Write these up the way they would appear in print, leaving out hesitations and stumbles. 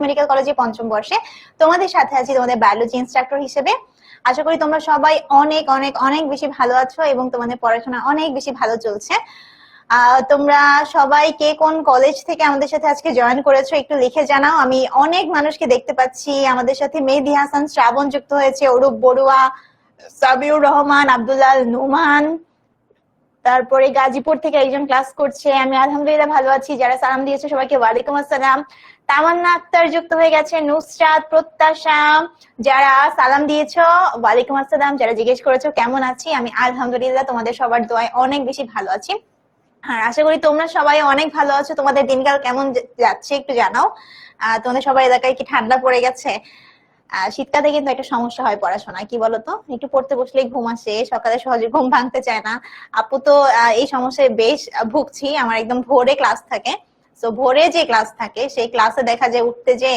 Medical কলেজে পঞ্চম বর্ষে তোমাদের সাথে আছি তোমাদের বায়োলজি ইনস্ট্রাক্টর হিসেবে। আশা করি তোমরা সবাই অনেক অনেক অনেক বেশি ভালো আছো এবং তোমাদের পড়াশোনা অনেক বেশি ভালো চলছে। তোমরা সবাই কে কোন কলেজ থেকে আমাদের সাথে আজকে জয়েন করেছো একটু লিখে জানাও। আমি অনেক মানুষকে দেখতে পাচ্ছি, আমাদের সাথে মেহেদি হাসান শ্রাবণ যুক্ত হয়েছে, অরূপ বড়ুয়া, সাবিউর রহমান, আব্দুল্লাহ নুমান, তারপরে গাজীপুর থেকে একজন ক্লাস করছে। আমি আলহামদুলিল্লাহ ভালো আছি। যারা সালাম দিয়েছে সবাইকে ওয়ালাইকুম আসসালাম। তামান্না আক্তার যুক্ত হয়ে গেছে, নুসরাত, প্রত্যাশা, যারা সালাম দিয়েছো ওয়ালাইকুম আসসালাম। যারা জিজ্ঞেস করেছো কেমন আছি, আমি আলহামদুলিল্লাহ তোমাদের সবার দোয়ায় অনেক বেশি ভালো আছি। আর আশা করি তোমরা সবাই অনেক ভালো আছো। তোমাদের দিনকাল কেমন যাচ্ছে একটু জানাও। তোমাদের সবাই এলাকায় কি ঠান্ডা পড়ে গেছে? শীতকালে কিন্তু একটা সমস্যা হয় পড়াশোনা, কি বলতো, একটু পড়তে বসলেই ঘুম আসে, সকালে সহজে ঘুম ভাঙতে চায় না। আপু তো এই সমস্যায় বেশ ভুগছি। আমার একদম ভোরে ক্লাস থাকে, তো ভোরে যে ক্লাস থাকে সেই ক্লাসে দেখা যায় উঠতে যে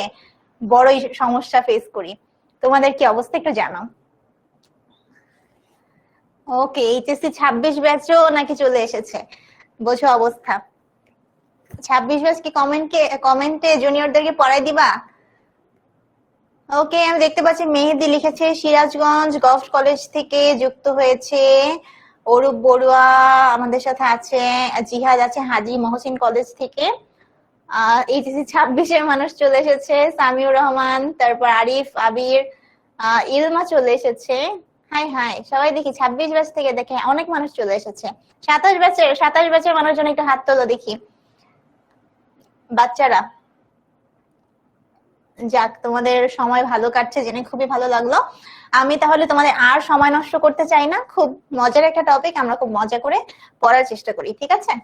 বড়ই সমস্যা ফেস করি। তোমাদের কি অবস্থা একটু জানাও। ওকে, এইচএসসি 26 ব্যাচও নাকি চলে এসেছে, বোঝো অবস্থা। 26 ব্যাচ কি কমেন্টে জুনিয়রদেরকে পড়াই দিবা? ওকে, আমি দেখতে পাচ্ছি মেহেদি লিখেছে সিরাজগঞ্জ গভর্নমেন্ট কলেজ থেকে যুক্ত হয়েছে, অরূপ বড়ুয়া আমাদের সাথে আছে, জিহাদ আছে হাজী মহসিন কলেজ থেকে। এইচএসসি 26-এর মানুষ চলে এসেছে, সামিউর রহমান, তারপর আরিফ, আবির, ইলমা চলে এসেছে। হাই হাই, সবাই দেখি 26 ব্যাচ থেকে দেখে অনেক মানুষ চলে এসেছে। 27 ব্যাচের মানুষজন একটু হাত তোলো দেখি, বাচ্চারা। যাক, তোমাদের সময় ভালো কাটছে জেনে খুবই ভালো লাগলো। আমি তাহলে তোমাদের আর সময় নষ্ট করতে চাই না, খুব মজার একটা টপিক, আমরা খুব মজা করে পড়ার চেষ্টা করি, ঠিক আছে?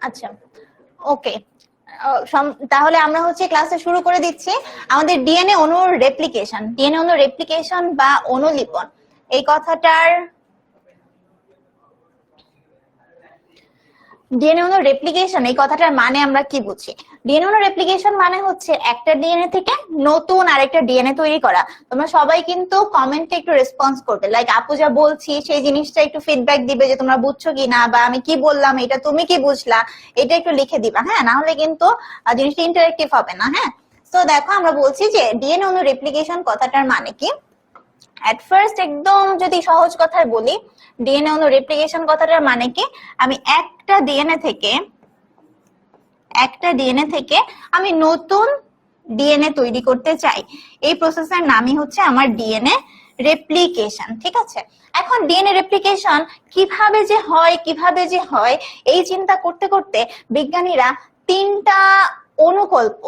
আচ্ছা, ওকে, তাহলে আমরা হচ্ছে ক্লাসে শুরু করে দিচ্ছি। আমাদের ডিএনএ অণুর রেপ্লিকেশন বা অনুলিপন, এই কথাটার ডিএনএ অণুর রেপ্লিকেশন এই কথাটার মানে আমরা কি বুঝি? ডিএনএ অণুর রেপ্লিকেশন মানে হচ্ছে একটা ডিএনএ থেকে নতুন আরেকটা ডিএনএ তৈরি করা। তোমরা সবাই কিন্তু কমেন্টে একটু রেসপন্স করবে, লাইক আপু যা বলছি সেই জিনিসটা একটু ফিডব্যাক দিবে যে তোমরা বুঝছো কিনা, বা আমি কি বললাম এটা তুমি কি বুঝলা, এটা একটু লিখে দিবা, হ্যাঁ? না হলে কিন্তু জিনিসটা ইন্টারেক্টিভ হবে না, হ্যাঁ? তো দেখো, আমরা বলছি যে ডিএনএ অণুর রেপ্লিকেশন কথাটার মানে কি। এট ফার্স্ট একদম যদি সহজ কথায় বলি, ডিএনএ অণু রেপ্লিকেশন কথাটার মানে কি, আমি একটা ডিএনএ থেকে আমি নতুন ডিএনএ তৈরি করতে চাই, এই প্রসেসের নামই হচ্ছে আমার ডিএনএ রেপ্লিকেশন, ঠিক আছে? এখন ডিএনএ রেপ্লিকেশন কিভাবে যে হয় এই চিন্তা করতে করতে বিজ্ঞানীরা তিনটা অনুকল্প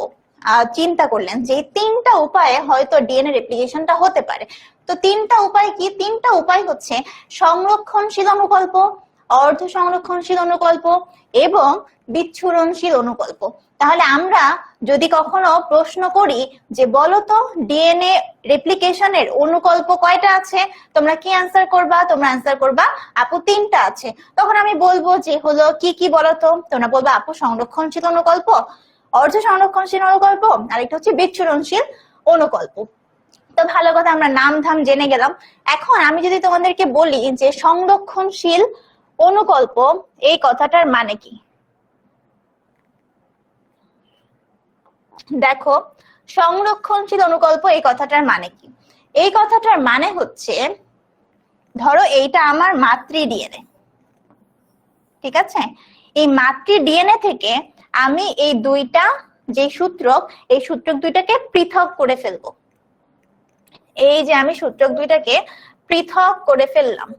চিন্তা করলেন যে তিনটা উপায়ে হয়তো ডিএনএ রেপ্লিকেশনটা হতে পারে। তো তিনটা উপায় কি? তিনটা উপায় হচ্ছে সংরক্ষণশীল অনুকল্প, অর্ধ সংরক্ষণশীল অনুকল্প এবং বিচ্ছুরণশীল অনুকল্প। তাহলে আমরা যদি কখনো প্রশ্ন করি যে বলতো ডিএনএ রেপ্লিকেশনের অনুকল্প কয়টা আছে, তোমরা কি আনসার করবা? তোমরা আনসার করবা আপু 3টা আছে। তখন আমি বলবো যে হলো কি কি বলতো, তোমরা বলবা আপু সংরক্ষণশীল অনুকল্প, অর্ধ সংরক্ষণশীল অনুকল্প, আর একটা হচ্ছে বিচ্ছুরণশীল অনুকল্প। তো ভালো কথা, আমরা নাম ধাম জেনে গেলাম। এখন আমি যদি তোমাদেরকে বলি যে সংরক্ষণশীল অনুকল্প এই কথাটার মানে কি, দেখো সংরক্ষণশীল অনুকল্প এই কথাটার মানে কি? এই কথাটার মানে হচ্ছে, ধরো এইটা আমার মাতৃ ডিএনএ, ঠিক আছে? এই মাতৃ ডিএনএ থেকে আমি এই দুইটা যে সূত্রক, এই সূত্রক দুইটাকে পৃথক করে ফেলবো। এই যে আমি সূত্রক দুইটাকে পৃথক করে ফেললাম,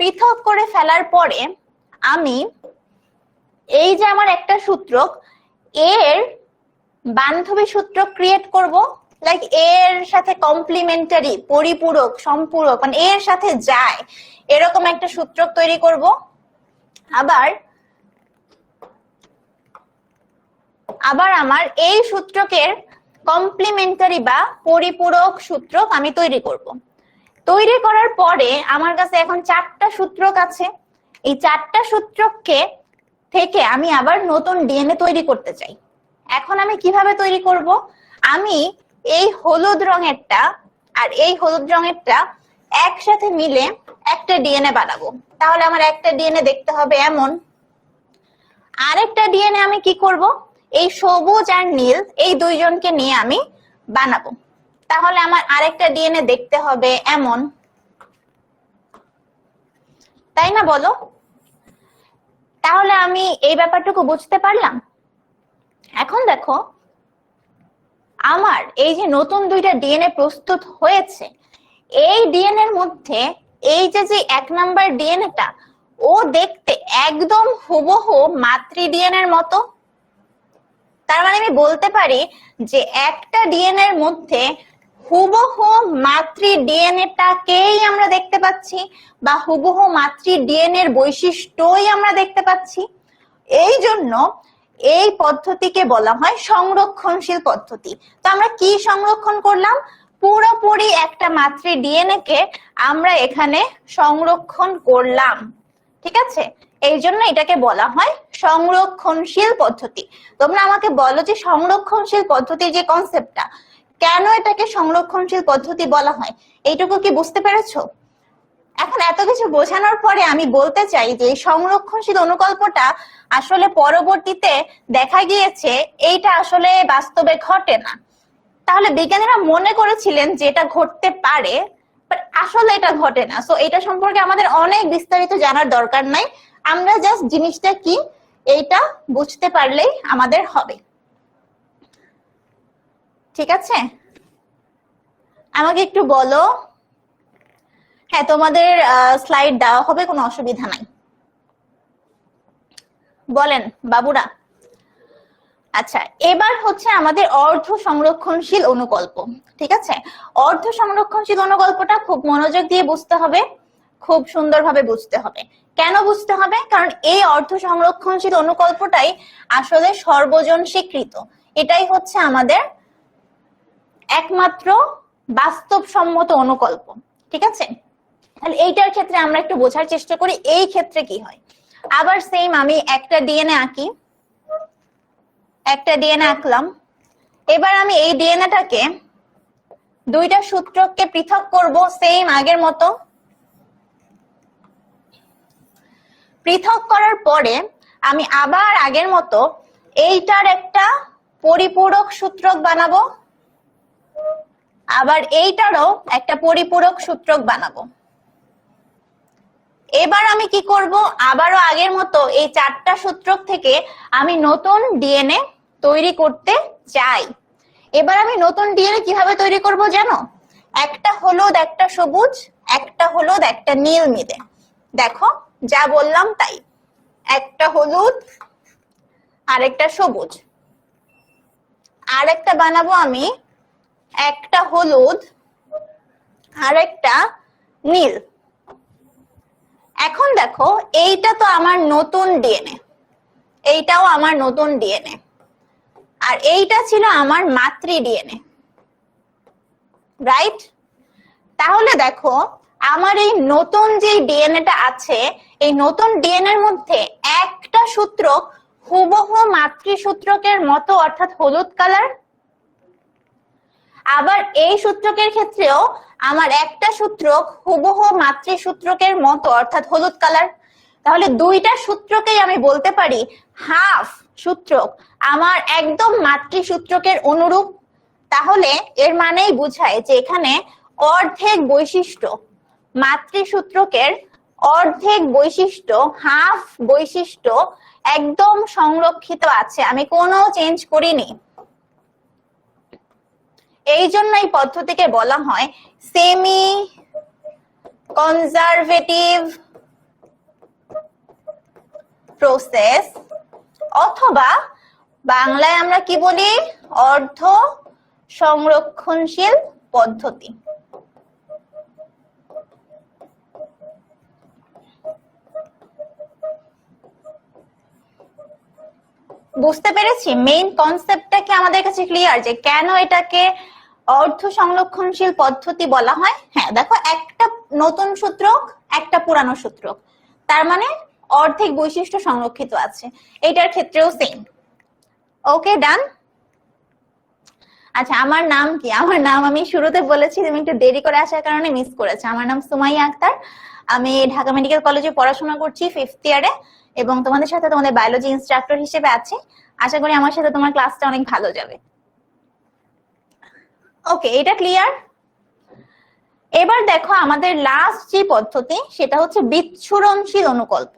পৃথক করে ফেলার পরে আমি এই যে আমার একটা সূত্রক, এর বান্ধবী সূত্র ক্রিয়েট করব, লাইক এর সাথে কমপ্লিমেন্টারি, পরিপূরক, সম্পূরক, মানে এর সাথে যায় এরকম একটা সূত্রক তৈরি করব। আবার আমার এই সূত্রকের কমপ্লিমেন্টারি বা পরিপূরক সূত্রক আমি তৈরি করব। তৈরি করার পরে আমার কাছে এখন 4টা সূত্রক আছে। এই 4টা সূত্রককে থেকে আমি আবার নতুন ডিএনএ তৈরি করতে চাই। এখন আমি কিভাবে তৈরি করব? আমি এই হলুদ রঙেরটা আর এই হলুদ রঙেরটা একসাথে মিলে একটা ডিএনএ বানাবো। তাহলে আমার একটা ডিএনএ দেখতে হবে এমন। আরেকটা ডিএনএ আমি কি করব? এই সবুজ আর নীল এই দুইজনকে নিয়ে আমি বানাবো। তাহলে আমার আরেকটা ডিএনএ দেখতে হবে এমন, তাই না বলো? তাহলে আমি এই ব্যাপারটুকু বুঝতে পারলাম। এখন দেখো, আমার এই যে নতুন দুইটা ডিএনএ প্রস্তুত হয়েছে, এই ডিএনএ এর মধ্যে এই যে 1 নাম্বার ডিএনএটা, ও দেখতে একদম হুবহু মাতৃ ডিএনএ এর মতো। তার মানে আমি বলতে পারি যে একটা ডিএনএ এর মধ্যে হুবহু মাতৃ ডিএনএটাকেই আমরা দেখতে পাচ্ছি, বা হুবহু মাতৃ ডিএনএ এর বৈশিষ্ট্যই আমরা দেখতে পাচ্ছি। এই জন্য এই পদ্ধতিকে বলা হয় সংরক্ষণশীল পদ্ধতি। তো আমরা কি সংরক্ষণ করলাম? পুরোপুরি একটা মাতৃ ডিএনএ কে আমরা এখানে সংরক্ষণ করলাম, ঠিক আছে? এই জন্য এটাকে বলা হয় সংরক্ষণশীল পদ্ধতি। তোমরা আমাকে বলো যে সংরক্ষণশীল পদ্ধতির যে কনসেপ্টটা, কেন এটাকে সংরক্ষণশীল পদ্ধতি বলা হয়, এইটুকু কি বুঝতে পেরেছো? এখন এত কিছু বোঝানোর পরে আমি বলতে চাই যে সংরক্ষণশীল অনুকল্পটা আসলে পরবর্তীতে দেখা গিয়েছে এইটা আসলে বাস্তবে ঘটে না। তাহলে বিজ্ঞানীরা মনে করেছিলেন যে এটা ঘটতে পারে, বাট আসলে এটা ঘটে না। সো এটা সম্পর্কে আমাদের অনেক বিস্তারিত জানার দরকার নাই, আমরা জাস্ট জিনিসটা কি এইটা বুঝতে পারলেই আমাদের হবে, ঠিক আছে? আমাকে একটু বলো। হ্যাঁ, তোমাদের স্লাইড দেওয়া হবে, কোনো অসুবিধা নাই। বলেন বাবুরা। আচ্ছা, এবার হচ্ছে আমাদের অর্ধ সংরক্ষণশীল অনুকল্প, ঠিক আছে? অর্ধ সংরক্ষণশীল অনুকল্পটা খুব মনোযোগ দিয়ে বুঝতে হবে, খুব সুন্দরভাবে বুঝতে হবে। কেন বুঝতে হবে? কারণ এই অর্ধ সংরক্ষণশীল অনুকল্পটাই আসলে সর্বজন স্বীকৃত। এটাই হচ্ছে আমাদের একমাত্র বাস্তবসম্মত অনুকল্প, ঠিক আছে? তাহলে এইটার ক্ষেত্রে আমরা একটু বোঝার চেষ্টা করি এই ক্ষেত্রে কি হয়। আবার সেম আমি একটা ডিএনএ আঁকি, একটা ডিএনএ আঁকলাম। এবার আমি এই ডিএনএটাকে দুইটা সূত্রককে পৃথক করব, সেম আগের মতো। পৃথক করার পরে আমি আবার আগের মতো এইটার একটা পরিপূরক সূত্রক বানাবো, আবার এইটারও একটা পরিপূরক সূত্রক বানাবো। এবার আমি কি করব? আবারও আগের মতো এই 4টা সূত্রক থেকে আমি নতুন ডিএনএ তৈরি করতে চাই। এবার আমি নতুন ডিএনএ কিভাবে তৈরি করব জানো? একটা হলুদ, একটা সবুজ, একটা হলুদ, একটা নীল মিলে। দেখো, যা বললাম তাই। একটা হলুদ আর একটা সবুজ, আর একটা বানাবো আমি একটা হলুদ আর একটা নীল। এখন দেখো, এইটা তো আমার নতুন ডিএনএ, এইটাও আমার নতুন ডিএনএ, আর এইটা ছিল আমার মাতৃ ডিএনএ, রাইট? তাহলে দেখো, আমার এই নতুন যে ডিএনএটা আছে, এই নতুন ডিএনএ এর মধ্যে একটা সূত্রক হুবহু মাতৃ সূত্রকের মতো, অর্থাৎ হলুদ কালার। আবার এই সূত্রকের ক্ষেত্রেও আমার একটা সূত্রক হুবহু মাতৃ সূত্রকের মতো, অর্থাৎ হলুদ কালার। তাহলে দুইটা সূত্রকেই আমি বলতে পারি হাফ সূত্রক আমার একদম মাতৃ সূত্রকের অনুরূপ। তাহলে এর মানেই বোঝায় যে এখানে অর্ধেক বৈশিষ্ট্য, মাতৃ সূত্রকের অর্ধেক বৈশিষ্ট্য, হাফ বৈশিষ্ট্য একদম সংরক্ষিত আছে, আমি কোনো চেঞ্জ করিনি। এই জন্য এই পদ্ধতিকে বলা হয় সেমি কনজারভেটিভ প্রসেস, অথবা বাংলায় আমরা কি বলি? অর্ধ সংরক্ষণশীল পদ্ধতি। বুঝতে পেরেছি মেইন কনসেপ্টটা কি আমাদের কাছে ক্লিয়ার, যে কেন এটাকে অর্ধ সংরক্ষণশীল পদ্ধতি বলা হয়? হ্যাঁ, দেখো একটা নতুন সূত্রক একটা পুরানো সূত্রক, তার মানে অর্ধেক বৈশিষ্ট্য সংরক্ষিত আছে। এটার ক্ষেত্রেও সেম। ওকে, ডান। আচ্ছা, আমার নাম কি? আমার নাম আমি শুরুতে বলেছি, তুমি একটু দেরি করে আসার কারণে মিস করেছে। আমার নাম সুমাইয়া আক্তার। আমি ঢাকা মেডিকেল কলেজে পড়াশোনা করছি 5th ইয়ারে, এবং তোমাদের সাথে তোমাদের বায়োলজি ইনস্ট্রাক্টর হিসেবে আছি। আশা করি আমার সাথে তোমার ক্লাসটা অনেক ভালো যাবে। ওকে, এটা ক্লিয়ার? এবার দেখো আমাদের লাস্ট যে পদ্ধতি সেটা হচ্ছে বিচ্ছুরণশীল অনুকল্প।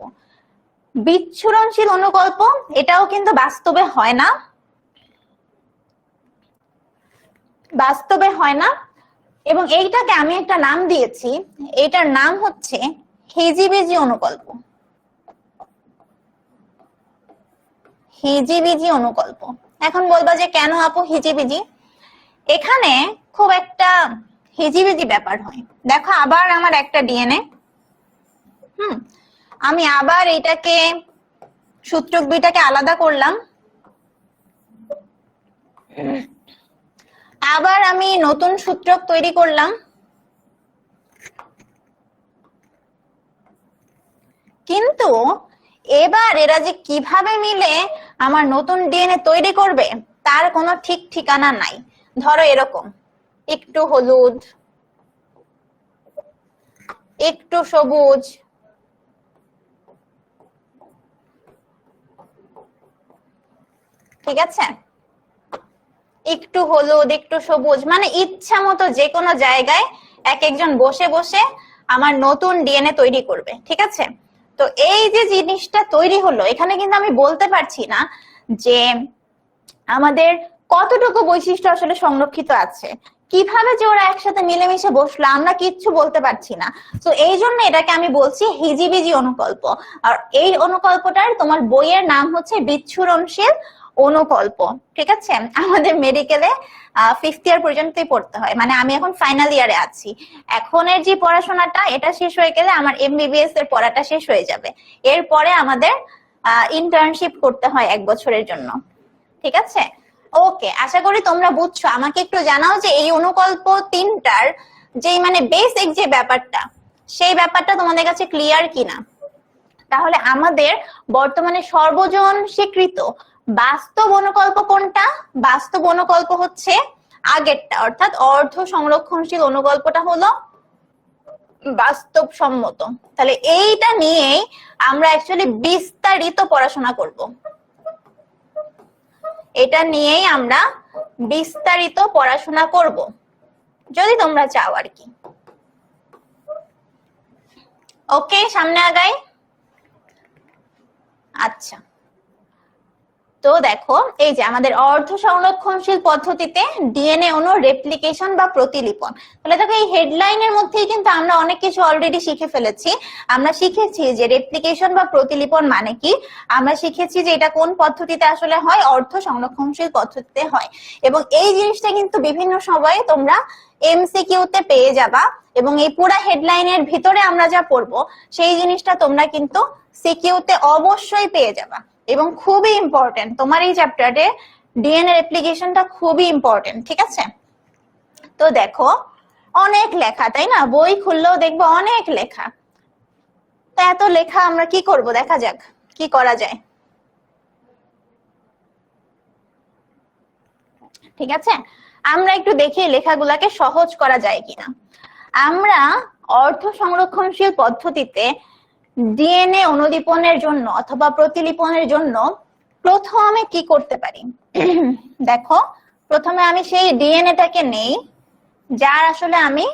বিচ্ছুরণশীল অনুকল্প এটাও কিন্তু বাস্তবে হয় না, বাস্তবে হয় না, এবং এইটাকে আমি একটা নাম দিয়েছি, এটার নাম হচ্ছে হিজিবিজি অনুকল্প। হিজিবিজি অনুকল্প। এখন বলবা যে কেন আপু হিজিবিজি? এখানে খুব একটা হিজিবিজি ব্যাপার হয়। দেখো আবার আমার একটা ডিএনএ, আমি আবার এটাকে সূত্রক দুইটাকে আলাদা করলাম, আবার আমি নতুন সূত্রক তৈরি করলাম, কিন্তু এবার এরা যে কিভাবে মিলে আমার নতুন ডিএনএ তৈরি করবে তার কোনো ঠিক ঠিকানা নাই। ধরো এরকম, একটু হলুদ, একটু সবুজ, ঠিক আছে, একটু হলুদ একটু সবুজ, মানে ইচ্ছা মতো যে কোনো জায়গায় এক একজন বসে বসে আমার নতুন ডিএনএ তৈরি করবে, ঠিক আছে। তো এই যে জিনিসটা তৈরি হলো, এখানে কিন্তু আমি বলতে পারছি না যে আমাদের কতটুকু বৈশিষ্ট্য আসলে সংরক্ষিত আছে, কিভাবে যে ওরা একসাথে মিলেমিশে বসলো আমরা কিচ্ছু বলতে পারছি না। তো এই জন্য এটাকে আমি বলছি হিজিবিজি অনুকল্প। আর এই অনুকল্পটার তোমার বইয়ের নাম হচ্ছে বিচ্ছুরণশীল অনুকল্প, ঠিক আছে। আমাদের মেডিকেলে 5th ইয়ার পর্যন্তই পড়তে হয়, মানে আমি এখন ফাইনাল ইয়ারে আছি। এখনের যে পড়াশোনাটা এটা শেষ হয়ে গেলে আমার এমবিবিএস এর পড়াটা শেষ হয়ে যাবে। এরপরে আমাদের ইন্টার্নশিপ করতে হয় 1 বছরের জন্য, ঠিক আছে। ওকে, আশা করি তোমরা বুঝছো। আমাকে একটু জানাও যে এই অনুকল্প 3টার যেই মানে বেসিক যে ব্যাপারটা, সেই ব্যাপারটা তোমাদের কাছে ক্লিয়ার কিনা। তাহলে আমাদের বর্তমানে সর্বজন স্বীকৃত বাস্তব অনুকল্প কোনটা? বাস্তব অনুকল্প হচ্ছে আগেরটা, অর্থাৎ অর্ধ সংরক্ষণশীল অনুকল্পটা হলো বাস্তবসম্মত। তাহলে এইটা নিয়েই আমরা অ্যাকচুয়ালি বিস্তারিত পড়াশোনা করব, এটা নিয়েই আমরা বিস্তারিত পড়াশোনা করব যদি তোমরা চাও আর কি। ওকে, সামনে আগাই। আচ্ছা, তো দেখো এই যে আমাদের অর্ধ সংরক্ষণশীল পদ্ধতিতে ডিএনএ অণু রেপ্লিকেশন বা প্রতিলিপন। তাহলে দেখো এই হেডলাইনের মধ্যেই কিন্তু আমরা অনেক কিছু অলরেডি শিখে ফেলেছি। আমরা শিখেছি যে রেপ্লিকেশন বা প্রতিলিপন মানে কি, আমরা শিখেছি যে এটা কোন পদ্ধতিতে আসলে হয়, অর্ধ সংরক্ষণশীল পদ্ধতিতে হয়। এবং এই জিনিসটা কিন্তু বিভিন্ন সময়ে তোমরা এমসিকিউতে পেয়ে যাবা, এবং এই পুরো হেডলাইনের ভিতরে আমরা যা পড়বো সেই জিনিসটা তোমরা কিন্তু সিকিউতে অবশ্যই পেয়ে যাবা। এবং খুবই ইম্পর্টেন্ট, তোমার এই চ্যাপ্টারে ডিএনএ রেপ্লিকেশনটা খুবই ইম্পর্টেন্ট, ঠিক আছে। তো দেখো অনেক লেখা, তাই না? বই খুললেও দেখবো অনেক লেখা। তো এত লেখা আমরা কি করব, দেখা যাক কি করা যায়, ঠিক আছে। আমরা একটু দেখি লেখাগুলাকে সহজ করা যায় কিনা। আমরা অর্ধ সংরক্ষণশীল পদ্ধতিতে ডিএনএ অনুলিপনের জন্য অথবা প্রতিলিপনের জন্য প্রথমে কি করতে পারি? দেখো প্রথমে আমি সেই ডিএনএটাকে নেই যার আসলে আমি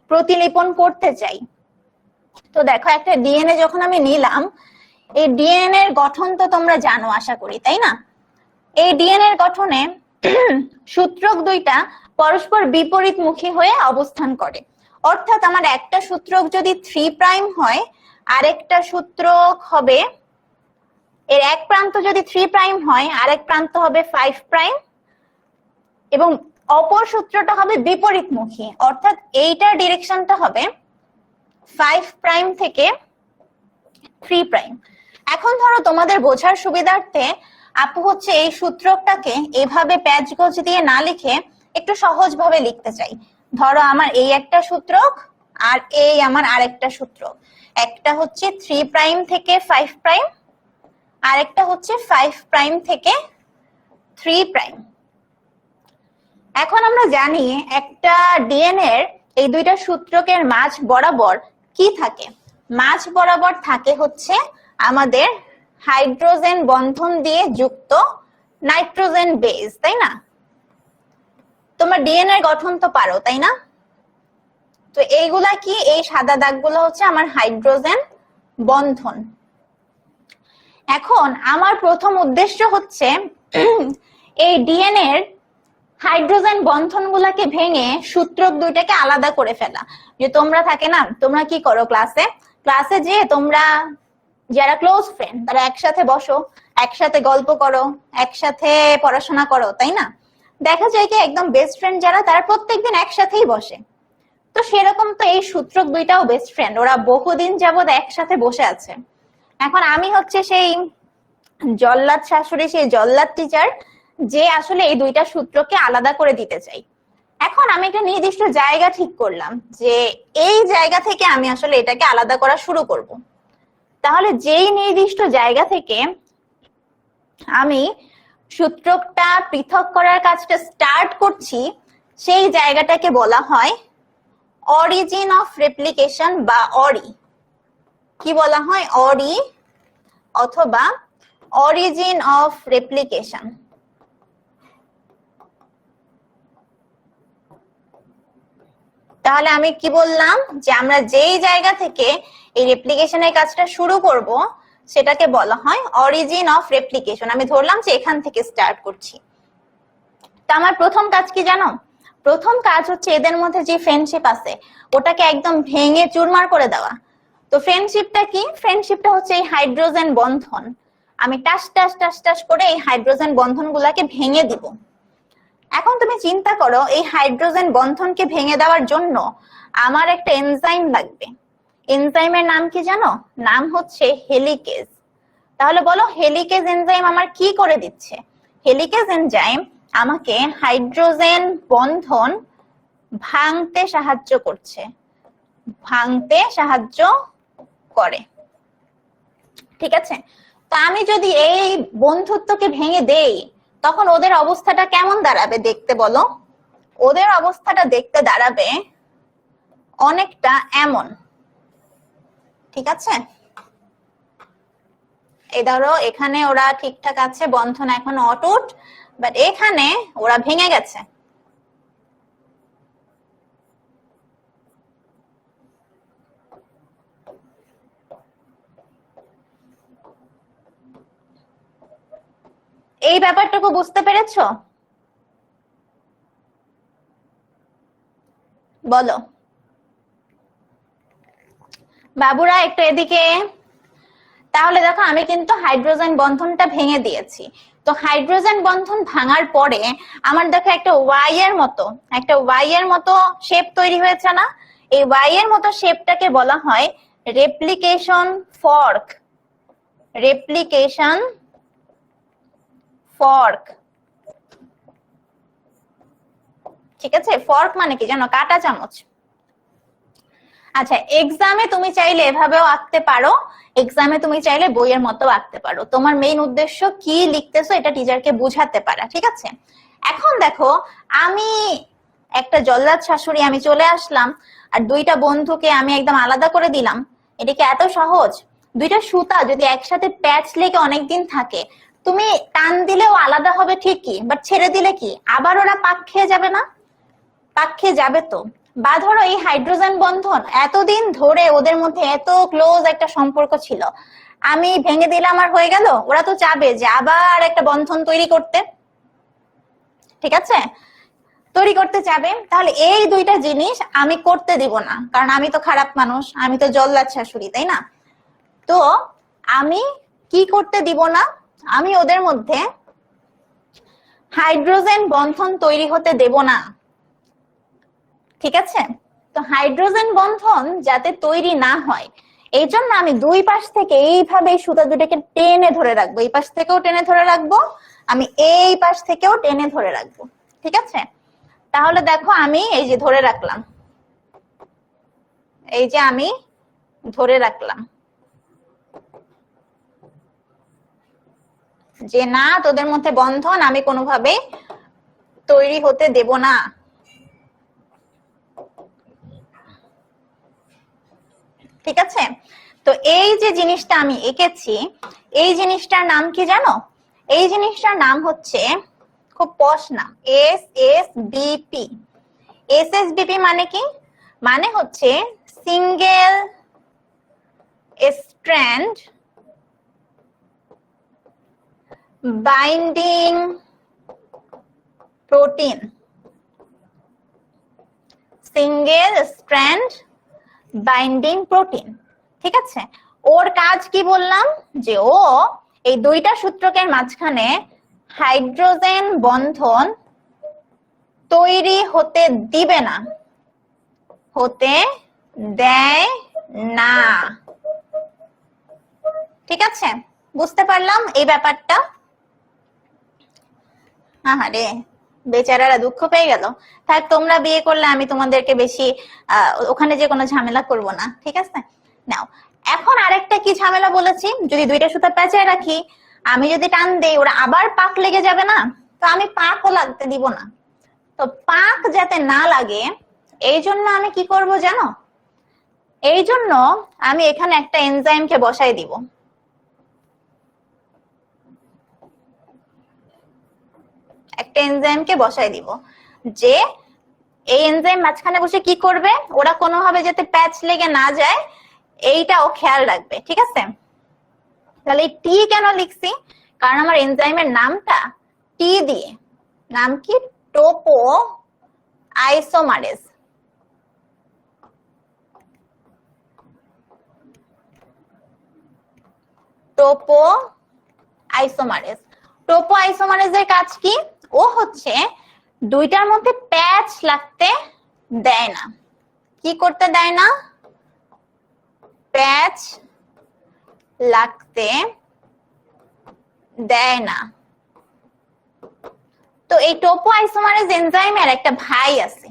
প্রতিলিপন করতে চাই। তো দেখো একটা ডিএনএ যখন আমি নিলাম, এই ডিএনএ এর গঠন তো তোমরা জানো আশা করি, তাই না? এই ডিএনএ এর গঠনে সূত্রক দুইটা পরস্পর বিপরীতমুখী হয়ে অবস্থান করে। অর্থাৎ আমার একটা সূত্রক যদি 3 প্রাইম হয়, আরেকটা সূত্রক হবে, এর এক প্রান্ত যদি 3 প্রাইম হয় আরেক প্রান্ত হবে 5 প্রাইম, এবং অপর সূত্রটা হবে বিপরীতমুখী, অর্থাৎ এইটার ডিরেকশনটা হবে 5 প্রাইম থেকে 3 প্রাইম। এখন ধরো তোমাদের বোঝার সুবিধার্থে আপু হচ্ছে এই সূত্রকটাকে এভাবে প্যাচ গোজ দিয়ে না লিখে একটু সহজ ভাবে লিখতে চাই। ধরো আমার এই একটা সূত্রক আর এই আমার আরেকটা সূত্রক, একটা হচ্ছে 3 প্রাইম থেকে 5 প্রাইম, আরেকটা হচ্ছে 5 প্রাইম থেকে 3 প্রাইম। এখন আমরা জানি একটা ডিএনএ এর এই দুইটা সূত্রকের মাঝ বরাবর কি থাকে? মাঝ বরাবর থাকে হচ্ছে আমাদের হাইড্রোজেন বন্ধন দিয়ে যুক্ত নাইট্রোজেন বেস, তাই না? তোমরা ডিএনএ গঠন তো পারো, তাই না? তো এইগুলা কি? এই সাদা দাগগুলো হচ্ছে আমার হাইড্রোজেন বন্ধন। এখন আমার প্রথম উদ্দেশ্য হচ্ছে এই ডিএনএ এর হাইড্রোজেন বন্ধনগুলোকে ভেঙে সূত্রক দুইটাকে আলাদা করে ফেলা। যে তোমরা থাকে না, তোমরা কি করো ক্লাসে যে তোমরা যারা ক্লোজ ফ্রেন্ড তারা একসাথে বসো, একসাথে গল্প করো, একসাথে পড়াশোনা করো, তাই না? দেখা যায় কি একদম বেস্ট ফ্রেন্ড যারা তারা প্রত্যেকদিন একসাথেই বসে। তো সেরকম তো এই সূত্রক দুইটাও বেস্ট ফ্রেন্ড, ওরা বহুদিন যাবত একসাথে বসে আছে। এখন আমি হচ্ছে সেই জল্লাদ শাশুড়ি, সেই জল্লাদ টিচার যে আসলে এই দুইটা সূত্রকে আলাদা করে দিতে চাই। এখন আমি একটা নির্দিষ্ট জায়গা ঠিক করলাম যে এই জায়গা থেকে আমি আসলে এটাকে আলাদা করা শুরু করব। তাহলে যেই নির্দিষ্ট জায়গা থেকে আমি সূত্রকটা পৃথক করার কাজটা স্টার্ট করছি, সেই জায়গাটাকে বলা হয় অরিজিন অফ রেপ্লিকেশন বা অরি। কি বলা হয়? অরি অথবা অরিজিন অফ রেপ্লিকেশন। তাহলে আমি কি বললাম? যে আমরা যেই জায়গা থেকে এই রেপ্লিকেশনের কাজটা শুরু করব সেটাকে বলা হয় অরিজিন অফ রেপ্লিকেশন। আমি ধরলাম যে এখান থেকে স্টার্ট করছি। তো আমার প্রথম কাজ কি জানো? প্রথম কাজ হচ্ছে এদের মধ্যে যে ফ্রেন্ডশিপ আছে ওটাকে একদম ভেঙে চুরমার করে দেওয়া। তো ফ্রেন্ডশিপটা কি? ফ্রেন্ডশিপটা হচ্ছে এই হাইড্রোজেন বন্ধন। আমি টাস টাস টাস টাস করে এই হাইড্রোজেন বন্ধনগুলোকে ভেঙে দিব। এখন তুমি চিন্তা করো, এই হাইড্রোজেন বন্ধনকে ভেঙে দেওয়ার জন্য আমার একটা এনজাইম লাগবে। এনজাইমের নাম কি জানো? নাম হচ্ছে হেলিকেজ। তাহলে বলো হেলিকেজ এনজাইম আমার কি করে দিচ্ছে? হেলিকেজ এনজাইম আমাকে হাইড্রোজেন বন্ধন ভাঙতে সাহায্য করছে, ভাঙতে সাহায্য করে। ঠিক আছে? তো আমি যদি এই বন্ধুত্বকে ভেঙে দেই তখন ওদের অবস্থাটা কেমন দাঁড়াবে দেখতে বলো? ওদের অবস্থাটা দেখতে দাঁড়াবে অনেকটা এমন। ঠিক আছে? এই ধরো এখানে ওরা ঠিকঠাক আছে, বন্ধন এখন অটুট, বাট এখানে ওরা ভেঙে গেছে। এই ব্যাপারটুকু বুঝতে পেরেছো? বলো বাবুরা একটু এদিকে। তাহলে দেখো আমি কিন্তু হাইড্রোজেন বন্ধনটা ভেঙে দিয়েছি। তো হাইড্রোজেন বন্ধন ভাঙার পরে আমার দেখো একটা ওয়াই এর মতো শেপ তৈরি হয়েছে না? এই ওয়াই এর মতো শেপটাকে বলা হয় রেপ্লিকেশন ফর্ক। Replication fork. ঠিক আছে? ফর্ক মানে কি জানো? কাঁটা চামচ। আচ্ছা, এক্সামে তুমি চাইলে এভাবেও আঁকতে পারো, এক্সামে তুমি চাইলে বইয়ের মতো আঁকতে পারো। তোমার মেইন উদ্দেশ্য কি লিখতেছো এটা টিচারকে বুঝাতে পারা। ঠিক আছে? এখন দেখো আমি একটা জল্লাদ শাশুড়ি, আমি চলে আসলাম আর দুইটা বন্ধুকে আমি একদম আলাদা করে দিলাম। এটা কি এত সহজ? দুইটা সুতা যদি একসাথে প্যাচ লেগে অনেকদিন থাকে, তুমি টান দিলেও আলাদা হবে ঠিকই, বাট ছেড়ে দিলে কি আবার ওরা পাক খেয়ে যাবে না? পাক খেয়ে যাবে তো। বা ধরো এই হাইড্রোজেন বন্ধন এতদিন ধরে ওদের মধ্যে এত ক্লোজ একটা সম্পর্ক ছিল, আমি ভেঙে দিলাম আর হয়ে গেল? ওরা তো চাবে যে আবার একটা বন্ধন তৈরি করতে। ঠিক আছে? তৈরি করতে চাবে। তাহলে এই দুইটা জিনিস আমি করতে দিব না, কারণ আমি তো খারাপ মানুষ, আমি তো জল্লাদ শাশুড়ি, তাই না? তো আমি কি করতে দিব না? আমি ওদের মধ্যে হাইড্রোজেন বন্ধন তৈরি হতে দেব না। ঠিক আছে? তো হাইড্রোজেন বন্ধন যাতে তৈরি না হয় এই জন্য আমি দুই পাশ থেকে এইভাবে সুতা দুটাকে টেনে ধরে রাখবো। এই পাশ থেকেও টেনে ধরে রাখবো, আমি এই পাশ থেকেও টেনে ধরে রাখবো। ঠিক আছে? তাহলে দেখো আমি এই যে ধরে রাখলাম, এই যে আমি ধরে রাখলাম যে না, তোদের মধ্যে বন্ধন আমি কোনোভাবে তৈরি হতে দেব না। ঠিক আছে, তো এই যে জিনিসটা আমি এঁকেছি, এই জিনিসটার নাম কি জানো? এই জিনিসটার নাম হচ্ছে, খুব পশ নাম, SSBP। SSBP মানে কি? মানে হচ্ছে single strand binding protein. Single strand binding protein. ঠিক আছে, ওর কাজ কি বললাম? যে ও এই দুইটা সূত্রকের মাঝখানে হাইড্রোজেন বন্ধন তৈরি হতে দিবে না, হতে দেয় না। ঠিক আছে, বুঝতে পারলাম এই ব্যাপারটা? আহারে বেচারারা দুঃখ পেয়ে গেল। থাক, তোমরা বিয়ে করলে আমি তোমাদেরকে বেশি ওখানে যে কোনো ঝামেলা করব না। ঠিক আছে, নাও এখন আরেকটা কি ঝামেলা বলেছি, যদি দুইটা সুতা পেঁচায় রাখি, আমি যদি টান দেই ওরা আবার পাক লেগে যাবে না? তো আমি পাকও লাগতে দিব না। তো পাক যাতে না লাগে এই জন্য আমি কি করব জানো? এই জন্য আমি এখানে একটা এনজাইমকে বসাই দিব। একটা এনজাইমকে বসাই দিব, যে এই এনজাইম মাঝখানে বসে কি করবে, ওরা কোনোভাবে যাতে প্যাচ লেগে না যায় এইটাও খেয়াল রাখবে। ঠিক আছে, তাহলে এই টি কেন লিখছি? কারণ আমার এনজাইমের নামটা টি দিয়ে। নাম কি? টোপো আইসোমারেজ। টোপো আইসোমারেজ। টোপো আইসোমারেজের কাজ কি? ও হচ্ছে দুইটার মধ্যে প্যাচ লাগতে দেয় না। কি করতে দেয় না? প্যাচ লাগতে দেয় না। তো এই টোপো আইসোমারেজ এনজাইমের একটা ভাই আছে,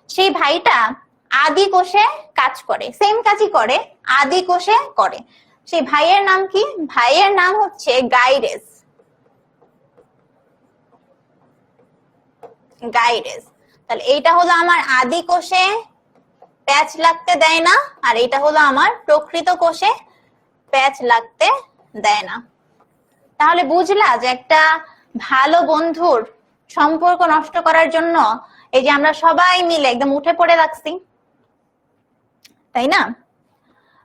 সেই ভাইটা আদি কোষে কাজ করে, সেম কাজই করে, আদি কোষে করে। সেই ভাইয়ের নাম কি? ভাইয়ের নাম হচ্ছে গাইরেজ। গাইরেজ। তাহলে এইটা হলো আমার আদি কোষে প্যাচ লাগতে দেয় না, আর এটা হলো আমার প্রকৃত কোষে প্যাচ লাগতে দেয় না। তাহলে বুঝলা যে একটা ভালো বন্ধুর সম্পর্ক নষ্ট করার জন্য এই যে আমরা সবাই মিলে একদম উঠে পড়ে লাগছি, তাই না?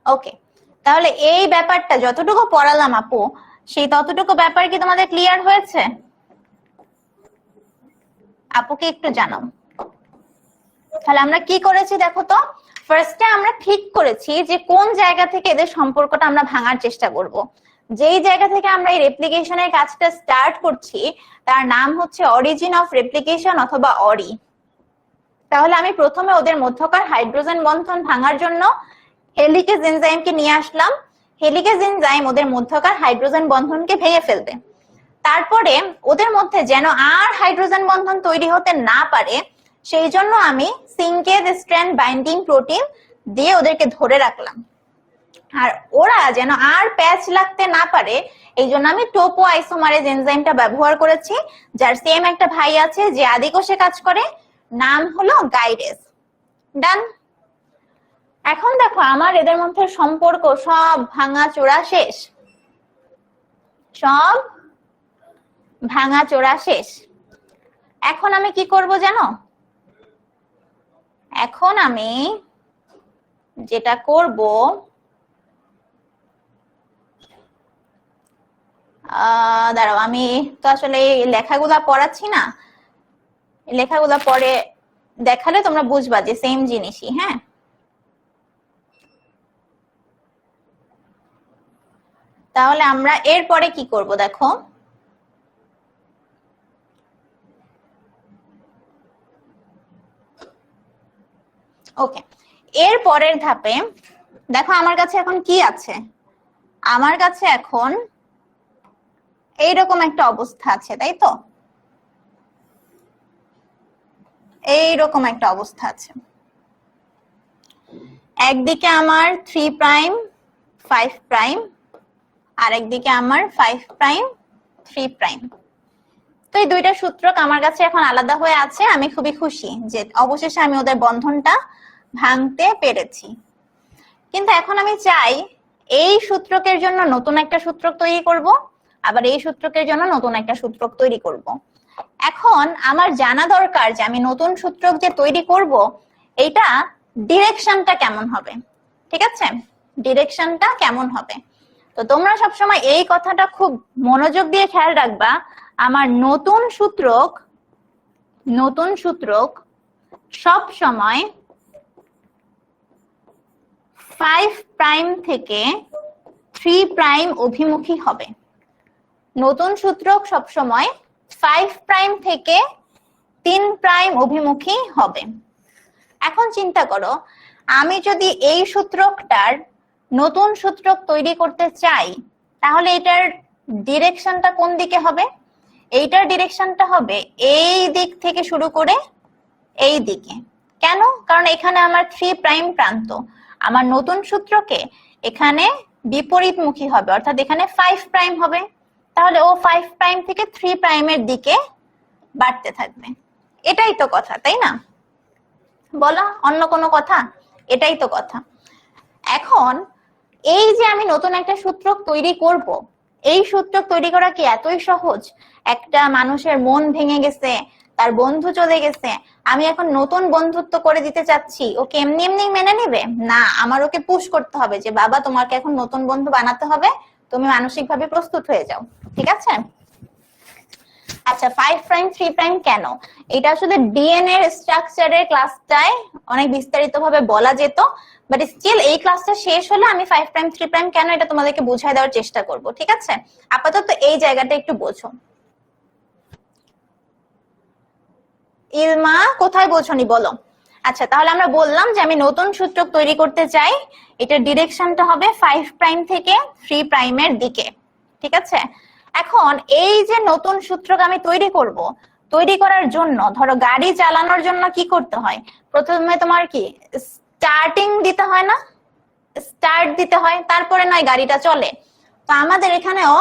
ওকে, তাহলে এই ব্যাপারটা যতটুকু পড়ালাম আপু, সেই ততটুকু ব্যাপার কি তোমাদের ক্লিয়ার হয়েছে? আপুকে একটু জানাও। তাহলে আমরা কি করেছি দেখো তো। ফার্স্টে আমরা ঠিক করেছি যে কোন জায়গা থেকে এদের সম্পর্কটা আমরা ভাঙার চেষ্টা করব। যেই জায়গা থেকে আমরা এই রেপ্লিকেশনের কাজটা স্টার্ট করছি তার নাম হচ্ছে অরিজিন অফ রেপ্লিকেশন অথবা অরি। তাহলে আমি প্রথমে ওদের মধ্যকার হাইড্রোজেন বন্ধন ভাঙার জন্য হেলিকেজ এনজাইমকে নিয়ে আসলাম। হেলিকেজ এনজাইম ওদের মধ্যকার হাইড্রোজেন বন্ধনকে ভেঙে ফেলবে। তারপরে ওদের মধ্যে যেন আর হাইড্রোজেন বন্ধন তৈরি হতে না পারে সেই জন্য আমি সিঙ্গেল স্ট্র্যান্ড বাইন্ডিং প্রোটিন দিয়ে ওদেরকে ধরে রাখলাম। আর ওরা যেন আর প্যাচ লাগতে না পারে এই জন্য আমি টোপো আইসোমারেজ এনজাইমটা ব্যবহার করেছি, যার সেম একটা ভাই আছে যে আদি কোষে কাজ করে, নাম হলো গাইরেজ। ডান। এখন দেখো আমার এদের মধ্যে সম্পর্ক সব ভাঙা চোরা শেষ, সব ভাঙা চোরা শেষ। এখন আমি কি করব জানো? এখন আমি যেটা করব, দাঁড়াও, আমি তো আসলে লেখাগুলা পড়াচ্ছি না, লেখাগুলা পরে দেখালে তোমরা বুঝবা যে সেম জিনিসই। হ্যাঁ, তাহলে আমরা এরপরে কি করব দেখো। ওকে, এর পরের ধাপে দেখো আমার কাছে এখন কি আছে। আমার কাছে এখন এইরকম একটা অবস্থা আছে, তাই তো? এইরকম একটা অবস্থা আছে। একদিকে আমার 3 প্রাইম 5 প্রাইম, আর একদিকে আমার 5 প্রাইম 3 প্রাইম। তো এই দুইটা সূত্রক আমার কাছে এখন আলাদা হয়ে আছে। আমি খুবই খুশি যে অবশেষে আমি ওদের বন্ধনটা ভাঙতে পেরেছি। কিন্তু এখন আমি চাই এই সূত্রকের জন্য নতুন একটা সূত্রক তৈরি করব, আবার এই সূত্রকের জন্য নতুন একটা সূত্রক তৈরি করব। এখন আমার জানা দরকার যে আমি নতুন সূত্রক যে তৈরি করব এইটা ডিরেকশনটা কেমন হবে। ঠিক আছে, ডিরেকশনটা কেমন হবে। তো তোমরা সবসময় এই কথাটা খুব মনোযোগ দিয়ে খেয়াল রাখবা, আমার নতুন সূত্রক সব সময় 5 প্রাইম থেকে 3 প্রাইম অভিমুখী হবে। নতুন সূত্রক সব সময় 5 প্রাইম থেকে 3 প্রাইম অভিমুখী হবে। এখন চিন্তা করো, আমি যদি এই সূত্রকটার নতুন সূত্রক তৈরি করতে চাই তাহলে এটার ডিরেকশনটা কোন দিকে হবে? এইটার ডিরেকশনটা হবে এই দিক থেকে শুরু করে এই দিকে। কেন? কারণ এখানে আমার 3 প্রাইম প্রান্ত, আমার নতুন সূত্রকে এখানে বিপরীতমুখী হবে, অর্থাৎ এখানে 5 প্রাইম হবে। তাহলে ও 5 প্রাইম থেকে 3 প্রাইমের দিকে বাড়তে থাকবে। এটাই তো কথা, তাই না? বলো, অন্য কোনো কথা? এটাই তো কথা। এখন এই যে আমি নতুন একটা সূত্রক তৈরি করব, এই সূত্রক তৈরি করা কি এতই সহজ? একটা মানুষের মন ভেঙে গেছে, তার বন্ধু চলে গেছে, আমি এখন নতুন বন্ধুত্ব করে দিতে চাচ্ছি, ওকে এমনি এমনি মেনে নেবে? না, আমার ওকে পুশ করতে হবে যে বাবা তোমাকে এখন নতুন বন্ধু বানাতে হবে, তুমি মানসিকভাবে প্রস্তুত হয়ে যাও। ঠিক আছে? আচ্ছা, 5 প্রাইম 3 প্রাইম কেন? এটা আসলে ডিএনএ এর স্ট্রাকচারের ক্লাসটায় অনেক বিস্তারিতভাবে বলা যেত, বাট স্টিল এই ক্লাসটা শেষ হলে আমি 5 প্রাইম 3 প্রাইম কেন এটা তোমাদেরকে বুঝাই দেওয়ার চেষ্টা করব। ঠিক আছে, আপাতত এই জায়গাটা একটু বোঝো। ইলমা কোথায় বোঝনি বলো? আচ্ছা, তাহলে আমরা বললাম যে আমি নতুন সূত্রক তৈরি করতে চাই, এটার ডিরেকশনটা হবে 5 প্রাইম থেকে 3 প্রাইমের দিকে। ঠিক আছে, এখন এই যে নতুন সূত্রক আমি তৈরি করব, তৈরি করার জন্য ধরো গাড়ি চালানোর জন্য কি করতে হয়? প্রথমে তোমার কি স্টার্টিং দিতে হয় না? স্টার্ট দিতে হয়, তারপরে নয় গাড়িটা চলে। তো আমাদের এখানেও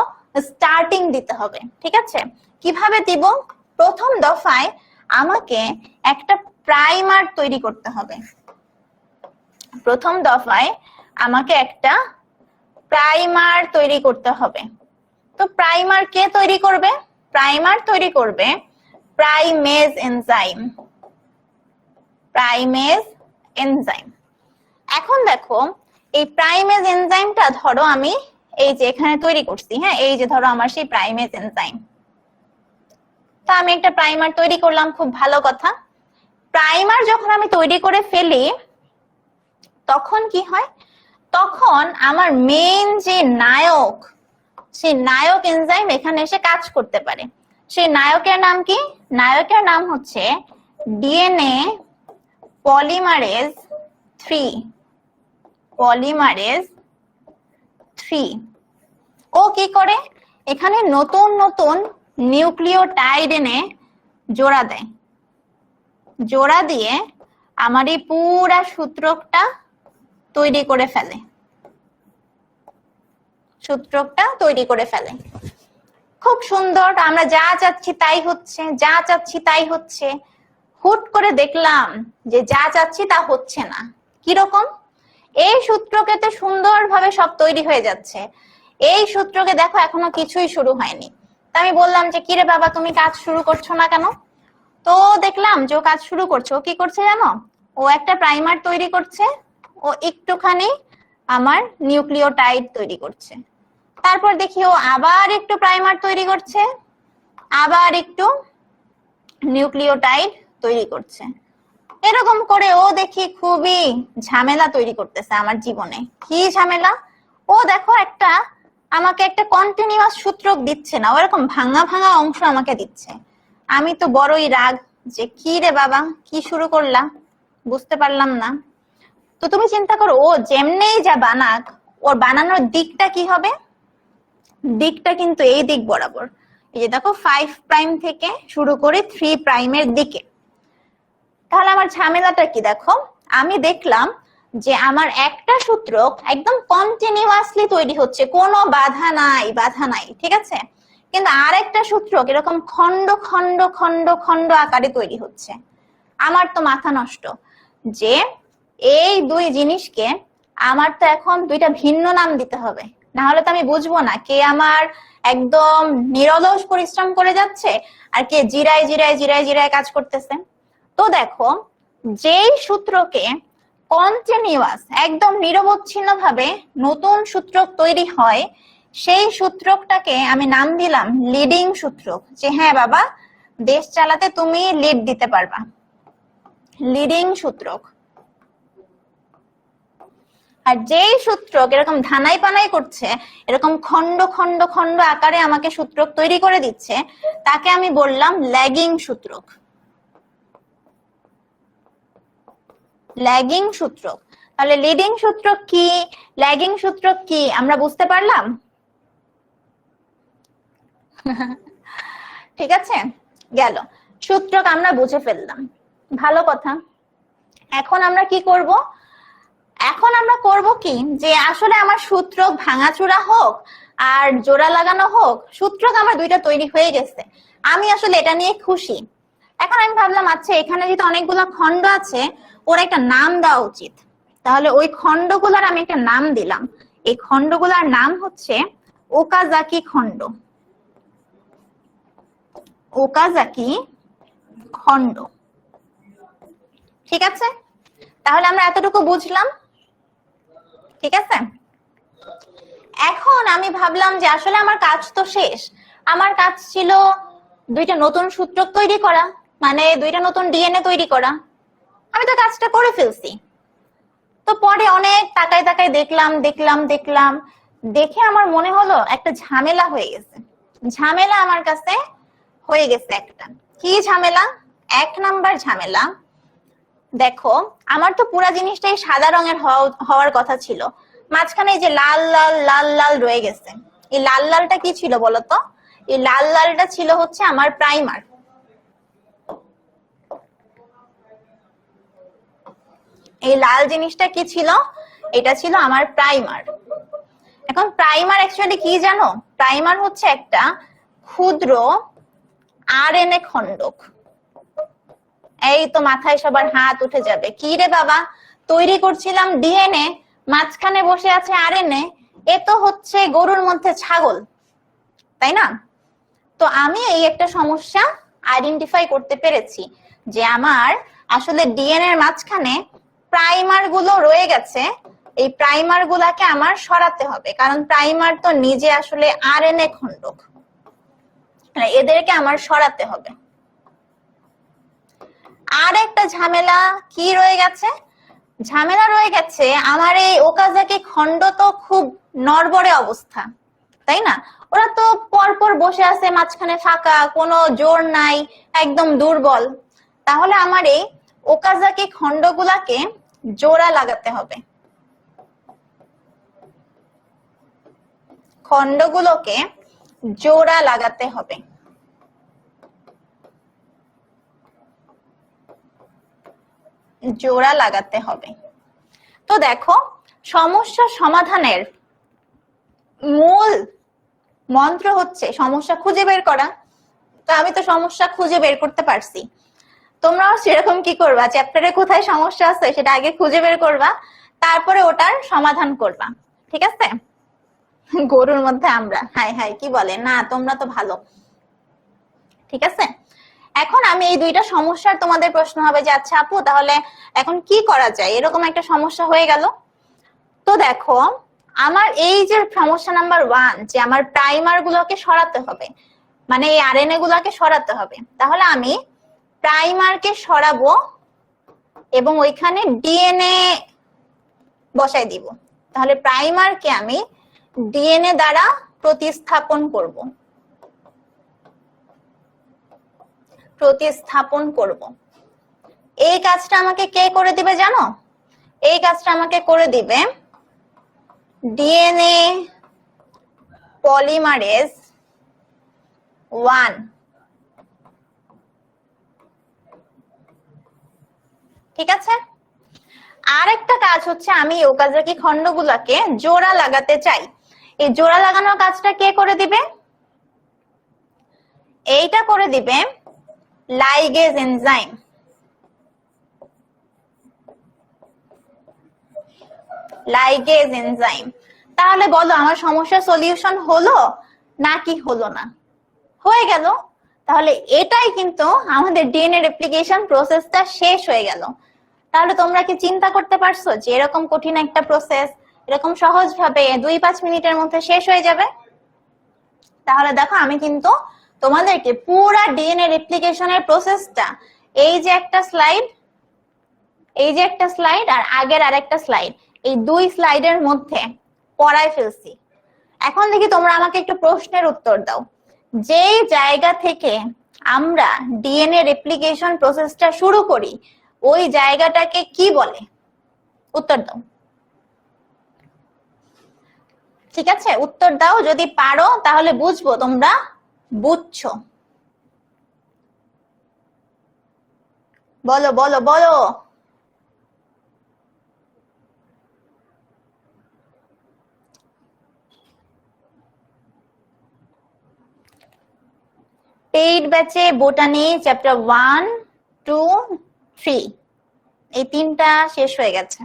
স্টার্টিং দিতে হবে। ঠিক আছে, কিভাবে দিব? প্রথম দফায় আমাকে একটা প্রাইমার তৈরি করতে হবে। প্রথম দফায় আমাকে একটা প্রাইমার তৈরি করতে হবে। তো প্রাইমার কে তৈরি করবে? প্রাইমার তৈরি করবে প্রাইমেজ এনজাইম। Primase enzyme. এখন দেখো, এই প্রাইমেজ এনজাইমটা ধরো আমি এই যে এখানে তৈরি করছি, হ্যাঁ, এই যে ধরো আমার সেই প্রাইমেজ এনজাইম। তা আমি একটা প্রাইমার তৈরি করলাম, খুব ভালো কথা। প্রাইমার যখন আমি তৈরি করে ফেলি তখন কি হয়? তখন আমার মেইন যে নায়ক, সেই নায়ক এনজাইম এখানে এসে কাজ করতে পারে। সেই নায়কের নাম কি? নায়কের নাম হচ্ছে ডিএনএ পলিমারেজ 3। পলিমারেজ 3 ও কি করে? এখানে নতুন নতুন নিউক্লিওটাইড এনে জোড়া দেয়। জোড়া দিয়ে আমার এই পুরা সূত্রকটা তৈরি করে ফেলে। সূত্রকটা তৈরি করে ফেলে। খুব সুন্দর, আমরা যা চাচ্ছি তাই হচ্ছে, যা চাচ্ছি তাই হচ্ছে। হুট করে দেখলাম যে যা চাচ্ছি তা হচ্ছে না। কিরকম? এই সূত্রকে তো সুন্দরভাবে সব তৈরি হয়ে যাচ্ছে, এই সূত্রকে দেখো এখনো কিছুই শুরু হয়নি। তা আমি বললাম যে কিরে বাবা তুমি কাজ শুরু করছো না কেন? তো দেখলাম যে ও কাজ শুরু করছে। ও কি করছে জানো? ও একটা প্রাইমার তৈরি করছে, ও একটুখানি আমার নিউক্লিওটাইড তৈরি করছে। তারপর দেখি ও আবার একটু প্রাইমার তৈরি করছে, আবার একটু নিউক্লিওটাইড তৈরি করছে। এরকম করে ও দেখি খুবই ঝামেলা তৈরি করতেছে আমার জীবনে। কি ঝামেলা? ও দেখো আমাকে একটা কন্টিনিউয়াস সূত্রক দিচ্ছে না, ওরকম ভাঙা ভাঙা অংশ আমাকে দিচ্ছে। আমি তো বড়ই রাগ যে কি রে বাবা, কি শুরু করলাম, বুঝতে পারলাম না। তো তুমি চিন্তা করো, ও যেমনেই যা বানাক, ওর বানানোর দিকটা কি হবে? দিকটা কিন্তু এই দিক বরাবর। এই যে দেখো 5 প্রাইম থেকে শুরু করে 3 প্রাইমের দিকে। তাহলে আমার ঝামেলাটা কি দেখো, আমি দেখলাম যে আমার একটা সূত্রক একদম কন্টিনিউয়াসলি তৈরি হচ্ছে, কোনো বাধা নাই, বাধা নাই, ঠিক আছে। কিন্তু আর একটা সূত্রক এরকম খন্ড খন্ড খন্ড খন্ড আকারে তৈরি হচ্ছে। আমার তো মাথা নষ্ট যে এই দুই জিনিসকে আমার তো এখন দুইটা ভিন্ন নাম দিতে হবে, না হলে তো আমি বুঝবো না কে আমার একদম নিরলস পরিশ্রম করে যাচ্ছে আর কে জিরায় জিরায় জিরায় জিরায় কাজ করতেছে। তো দেখো, যেই সূত্রকে কন্টিনিউয়াস একদম নিরবচ্ছিন্ন ভাবে নতুন সূত্রক তৈরি হয়, সেই সূত্রকটাকে আমি নাম দিলাম লিডিং সূত্রক, যে হ্যাঁ বাবা দেশ চালাতে তুমি লিড দিতে পারবা, লিডিং সূত্রক। আর যেই সূত্রক এরকম ধানাই পানাই করছে, এরকম খন্ড খন্ড খন্ড আকারে আমাকে সূত্রক তৈরি করে দিচ্ছে, তাকে আমি বললাম ল্যাগিং সূত্রক, ল্যাগিং সূত্রক। তাহলে লিডিং সূত্রক কি, ল্যাগিং সূত্রক কি, আমরা বুঝতে পারলাম? ঠিক আছে, গেল সূত্রক আমরা বুঝে ফেললাম, ভালো কথা। এখন আমরা কি করব, এখন আমরা করব কি, যে আসলে আমার সূত্রক ভাঙাচোরা হোক আর জোড়া লাগানো হোক, সূত্রক আমার দুইটা তৈরি হয়ে গেছে, আমি আসলে এটা নিয়ে খুশি। এখন আমি ভাবলাম আচ্ছা এখানে যেহেতু অনেকগুলো খন্ড আছে, ওর একটা নাম দেওয়া উচিত। তাহলে ওই খন্ডগুলার আমি একটা নাম দিলাম, এই খন্ডগুলার নাম হচ্ছে ওকাজাকি খন্ড, ওকাজাকি খন্ড। ঠিক আছে, তাহলে আমরা এতটুকু বুঝলাম, ঠিক আছে। এখন আমি ভাবলাম যে আসলে আমার কাজ তো শেষ, আমার কাজ ছিল দুইটা নতুন সূত্রক তৈরি করা, মানে দুইটা নতুন ডিএনএ তৈরি করা, আমি তো কাজটা করে ফেলছি। তো পরে অনেক তাকায় তাকায় দেখলাম দেখলাম দেখলাম, দেখে আমার মনে হলো একটা ঝামেলা হয়ে গেছে, ঝামেলা আমার কাছে হয়ে গেছে একটা। কি ঝামেলা? এক নাম্বার ঝামেলা, দেখো আমার তো পুরা জিনিসটাই সাদা রঙের হওয়ার কথা ছিল, মাঝখানে এই যে লাল লাল লাল লাল রয়ে গেছে, এই লাল লালটা কি ছিল বলতো? এই লাল লালটা ছিল হচ্ছে আমার প্রাইমার। এই লাল জিনিসটা কি ছিল? এটা ছিল আমার প্রাইমার। এখন প্রাইমার অ্যাকচুয়ালি কি জানো? প্রাইমার হচ্ছে একটা ক্ষুদ্র আরএনএ খণ্ডক। এই তো মাথায় সবার হাত উঠে যাবে, কি রে বাবা তৈরি করছিলাম ডিএনএ, মাঝখানে বসে আছে আরএনএ, এ তো হচ্ছে গরুর মধ্যে ছাগল, তাই না? তো আমি এই একটা সমস্যা আইডেন্টিফাই করতে পেরেছি যে আমার আসলে ডিএনএ এর মাঝখানে প্রাইমার গুলো রয়ে গেছে, এই প্রাইমার গুলাকে আমার সরাতে হবে, কারণ প্রাইমার তো নিজে আসলে আরএনএ খণ্ডক, এদেরকে আমার সরাতে হবে। আর একটা ঝামেলা কি রয়ে গেছে? ঝামেলা রয়ে গেছে আমার এই ওকাজাকি খন্ড তো খুব নড়বড়ে অবস্থা, তাই না? ওরা তো পরপর বসে আছে, মাঝখানে ফাঁকা, কোনো জোর নাই, একদম দুর্বল। তাহলে আমার এই ওকাজাকি খন্ডগুলাকে জোড়া লাগাতে হবে, খন্ডগুলোকে জোড়া লাগাতে হবে। জোড়া লাগাতে হবে। তো দেখো, সমস্যা সমাধানের মূল মন্ত্র হচ্ছে সমস্যা খুঁজে বের করা। তো আমি তো সমস্যা খুঁজে বের করতে পারছি, তোমরাও সেরকম কি করবা, চ্যাপ্টারে কোথায় সমস্যা আছে সেটা আগে খুঁজে বের করবা, তারপরে ওটার সমাধান করবা, ঠিক আছে? গরুর মধ্যে আমরা, হাই হাই কি বলে না, তোমরা তো ভালো, ঠিক আছে। এখন আমি এই দুইটা সমস্যার তোমাদের প্রশ্ন হবে যে আচ্ছা আপু তাহলে এখন কি করা যায়, এরকম একটা সমস্যা হয়ে গেল। তো দেখো, আমার এই যে সমস্যা নাম্বার 1, যে আমার প্রাইমার গুলোকে সরাতে হবে, মানে এই আরএনএ গুলোকে সরাতে হবে, তাহলে আমি প্রাইমারকে সরাবো এবং ওইখানে ডিএনএ বসাই দিব। তাহলে প্রাইমারকে আমি ডিএনএ দ্বারা প্রতিস্থাপন করব, প্রতিস্থাপন করব। এই কাজটা আমাকে কে করে দিবে জানো? এই কাজটা আমাকে করে দিবে ডিএনএ পলিমারেজ 1। ঠিক আছে। আরেকটা কাজ হচ্ছে আমি ওকাজাকি খন্ডগুলোকে জোড়া লাগাতে চাই। এই জোড়া লাগানোর কাজটা কে করে দিবে? এইটা করে দিবে লাইগেজ এনজাইম। Ligase enzyme. তাহলে বলো আমার সমস্যার সলিউশন হলো নাকি হলো না? হয়ে গেল। তাহলে এটাই কিন্তু আমাদের ডিএনএ রেপ্লিকেশন প্রসেসটা শেষ হয়ে গেল। তাহলে তোমরা কি চিন্তা করতে পারছো যে এরকম কঠিন একটা প্রসেস এরকম সহজ ভাবে 2-5 মিনিটের মধ্যে শেষ হয়ে যাবে? তাহলে দেখো আমি কিন্তু তোমাদেরকে পুরো ডিএনএ রেপ্লিকেশনের প্রসেসটা এই যে একটা স্লাইড আর আগের আরেকটা স্লাইড, এই 2 স্লাইডের মধ্যে পড়ায় ফেলছি। এখন দেখি তোমরা আমাকে একটু প্রশ্নের উত্তর দাও। যে জায়গা থেকে আমরা ডিএনএ রেপ্লিকেশন প্রসেসটা শুরু করি ওই জায়গাটাকে কি বলে? উত্তর দাও। ঠিক আছে, উত্তর দাও। যদি পারো তাহলে বুঝবো তোমরা বুঝছো। বলো বলো বলো। পেইড ব্যাচে বোটানি চ্যাপ্টার 1, 2, 3 এই 3টা শেষ হয়ে গেছে।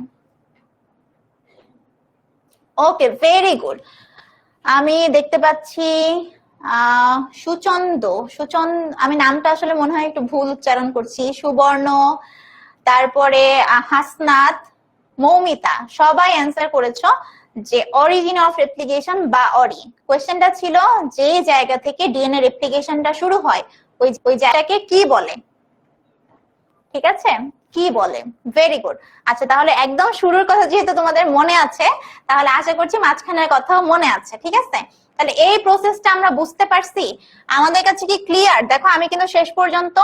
ওকে, ভেরি গুড। আমি দেখতে পাচ্ছি আমি নামটা আসলে মনে হয় একটু ভুল উচ্চারণ করছি। সুবর্ণ, তারপরে হাসনাত, মৌমিতা, সবাই অ্যান্সার করেছো যে অরিজিন অফ রেপ্লিকেশন বা অরি। কোয়েশ্চেনটা ছিল যে জায়গা থেকে ডিএনএ রেপ্লিকেশনটা শুরু হয় ওই জায়গাটাকে কি বলে? ঠিক আছে, কি বলে? Very good. আচ্ছা, তাহলে একদম শুরুর কথা যেহেতু তোমাদের মনে আছে, তাহলে আশা করছি মাঝখানের কথাও মনে আছে। ঠিক আছে, তাহলে এই প্রসেসটা আমরা বুঝতে পারছি। আমাদের কাছে কি ক্লিয়ার? দেখো আমি কিন্তু শেষ পর্যন্ত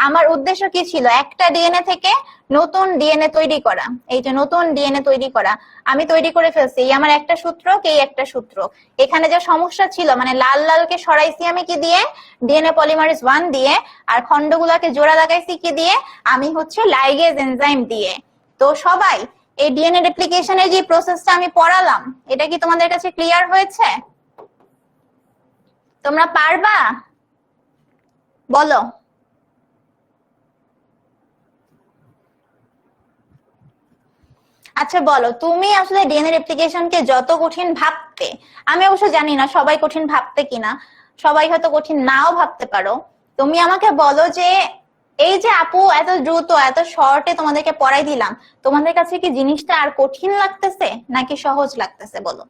আমার উদ্দেশ্য কি ছিল? একটা ডিএনএ থেকে নতুন ডিএনএ তৈরি করা। এই যে নতুন ডিএনএ তৈরি করা আমি তৈরি করে ফেলছি। এই আমার একটা সূত্র, এই একটা সূত্র। এখানে যে সমস্যা ছিল মানে লাল লালকে সরাইছি আমি কি দিয়ে? ডিএনএ পলিমারেজ 1 দিয়ে। আর খন্ডগুলোকে জোড়া লাগাইছি কি দিয়ে? আমি হচ্ছে লাইগেজ এনজাইম দিয়ে। তো সবাই এই ডিএনএ রেপ্লিকেশনের যে প্রসেসটা আমি পড়ালাম এটা কি তোমাদের কাছে ক্লিয়ার হয়েছে? তোমরা পারবা? বলো। আচ্ছা বলো, তুমি আসলে ডিএনএ রেপ্লিকেশনকে যত কঠিন ভাবতে, আমি অবশ্য জানি না সবাই কঠিন ভাবতে কিনা, সবাই হয়তো কঠিন নাও ভাবতে পারো। তুমি আমাকে বলো যে এই যে আপু এত দ্রুত এত শর্টে তোমাদেরকে পড়াই দিলাম, তোমাদের কাছে কি জিনিসটা আর কঠিন লাগতেছে নাকি সহজ লাগতেছে? বলো।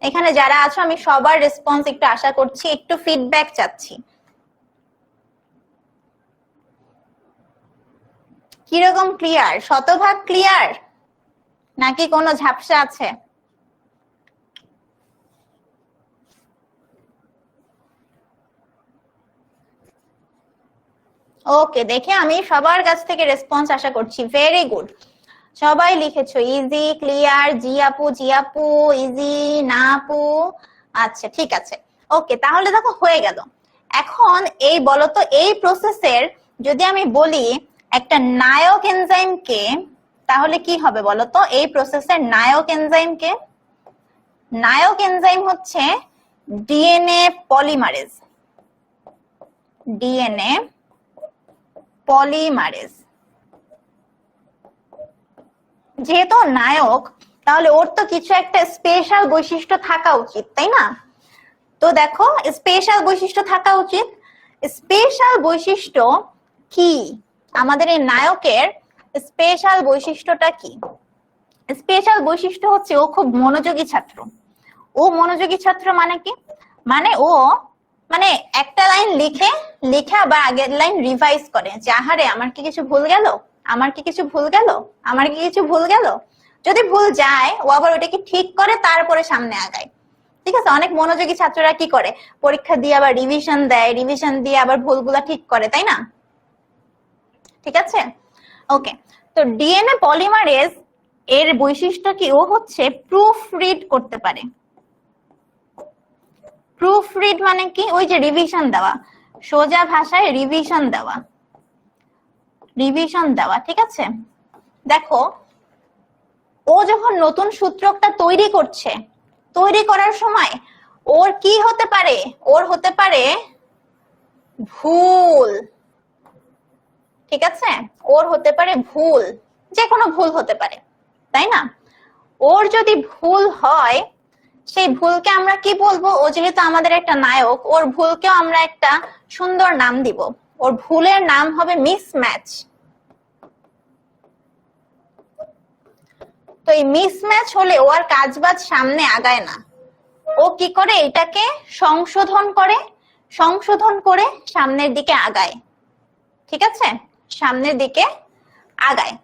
এখানে যারা আছো আমি সবার রেসপন্স একটু আশা করছি, একটু ফিডব্যাক চাচ্ছি। কিরকম ক্লিয়ার? শতভাগ ক্লিয়ার নাকি কোনো ঝাপসা আছে? ওকে, দেখে আমি সবার কাছ থেকে রেসপন্স আশা করছি। ভেরি গুড, সবাই লিখেছো ইজি, ক্লিয়ার, জি আপু, জি আপু, ইজি, না আপু। আচ্ছা ঠিক আছে, ওকে। তাহলে দেখো হয়ে গেল। এখন এই বলো তো, এই প্রসেসের যদি আমি বলি একটা নায়ক এনজাইমকে, তাহলে কি হবে বলো তো? এই প্রসেসের নায়ক এনজাইমকে, নায়ক এনজাইম হচ্ছে ডিএনএ পলিমারেজ। ডিএনএ পলিমারেজ যেহেতু নায়ক, তাহলে ওর তো কিছু একটা স্পেশাল বৈশিষ্ট্য থাকা উচিত, তাই না? তো দেখো স্পেশাল বৈশিষ্ট্য থাকা উচিত। স্পেশাল বৈশিষ্ট্য কি? আমাদের এই নায়কের স্পেশাল বৈশিষ্ট্যটা কি? স্পেশাল বৈশিষ্ট্য হচ্ছে ও খুব মনোযোগী ছাত্র। ও মনোযোগী ছাত্র মানে কি? মানে ও মানে একটা লাইন লিখে আবার আগের লাইন রিভাইজ করে যে আহারে আমার কি কিছু ভুল গেল, আমার কি কিছু ভুল গেল, আমার কি কিছু ভুল গেল। যদি ভুল যায় ও আবার ওটাকে ঠিক করে তারপরে সামনে আগায়। ঠিক আছে, অনেক মনোযোগী ছাত্ররা কি করে? পরীক্ষা দিয়ে আবার রিভিশন দেয়, রিভিশন দিয়ে আবার ভুলগুলা ঠিক করে, তাই না? ঠিক আছে, ওকে। তো ডিএনএ পলিমারেজ এর বৈশিষ্ট্য কি? ও হচ্ছে প্রুফ রিড করতে পারে। প্রুফ রিড মানে কি? ওই যে রিভিশন দেওয়া, সোজা ভাষায় রিভিশন দেওয়া। রিভিশন দেওয়া, ঠিক আছে। দেখো ও যখন নতুন সূত্রকটা তৈরি করছে, তৈরি করার সময় ওর কি হতে পারে, ওর হতে পারে ভুল, ঠিক আছে, ওর হতে পারে ভুল, যে কোনো ভুল হতে পারে, তাই না? ওর যদি ভুল হয় সেই ভুলকে আমরা কি বলবো, ও যেহেতু আমাদের একটা নায়ক, ওর ভুলকেও আমরা একটা সুন্দর নাম দিব, ওর ভুলের নাম হবে মিসম্যাচ। তো এই মিসম্যাচ হলে ও আর কাজবাজ সামনে আগায় না, ও কি করে এটাকে সংশোধন করে, সংশোধন করে সামনের দিকে আগায়, ঠিক আছে, সামনের দিকে আগায়।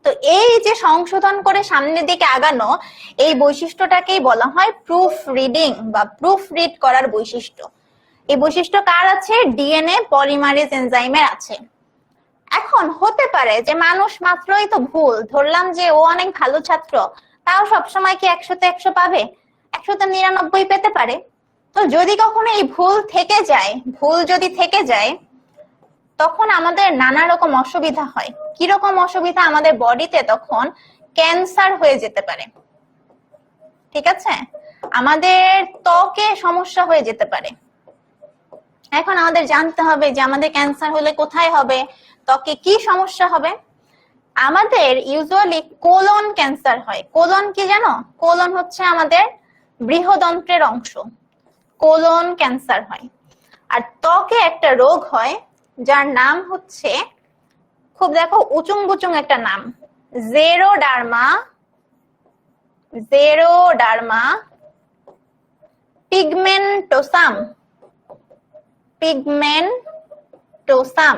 তো এই যে সংশোধন করে সামনের দিকে আগানো, এই বৈশিষ্ট্যটাকেই বলা হয় প্রুফ রিডিং বা প্রুফ রিড করার বৈশিষ্ট্য। এই বৈশিষ্ট্য কার আছে? ডিএনএ পলিমারেজ এনজাইমের আছে। এখন হতে পারে যে মানুষ মাত্রই তো ভুল, ধরলাম যে ও অনেক ভালো ছাত্র, তাও সবসময় কি 100তে 100 পাবে? 100তে 99 পেতে পারে। তো যদি কখনো এই ভুল থেকে যায়, ভুল যদি থেকে যায়, তখন আমাদের নানা রকম অসুবিধা হয়। কিরকম অসুবিধা? আমাদের বডিতে তখন ক্যান্সার হয়ে যেতে পারে, ঠিক আছে, আমাদের ত্বকে সমস্যা হয়ে যেতে পারে। এখন আমাদের জানতে হবে যে আমাদের ক্যান্সার হলে কোথায় হবে, ত্বকে কি সমস্যা হবে। আমাদের ইউজুয়ালি কোলন ক্যান্সার হয়। কোলন কি জানো? কোলন হচ্ছে আমাদের বৃহদন্ত্রের অংশ, কোলন ক্যান্সার হয়। আর ত্বকে একটা রোগ হয় যার নাম হচ্ছে, খুব দেখো উচুং বুচুং একটা নাম, জেরোডার্মা, জেরোডার্মা পিগমেন্টোসাম, পিগমেন্টোসাম,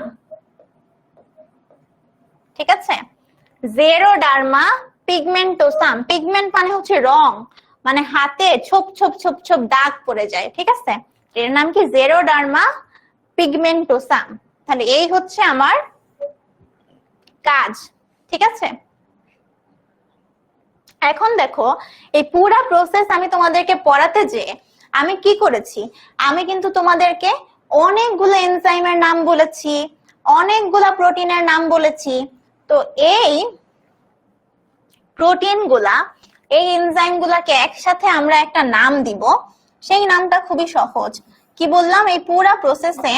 ঠিক আছে, জেরোডার্মা পিগমেন্টোসাম। পিগমেন্ট মানে হচ্ছে রং, মানে হাতে ছোপ ছোপ ছোপ ছোপ দাগ পড়ে যায়, ঠিক আছে, এর নাম কি? জেরোডার্মা পিগমেন্টোসাম। তাহলে এই হচ্ছে আমার কাজ, ঠিক আছে। এখন দেখো এই পুরা প্রসেস আমি তোমাদেরকে পড়াতে যে আমি কি করেছি, আমি কিন্তু তোমাদেরকে অনেকগুলো এনজাইমের নাম বলেছি, অনেকগুলা প্রোটিনের নাম বলেছি। তো এই প্রোটিন গুলা, এই এনজাইম গুলাকে একসাথে আমরা একটা নাম দিব। সেই নামটা খুবই সহজ। কি বললাম? এই পুরা প্রসেসে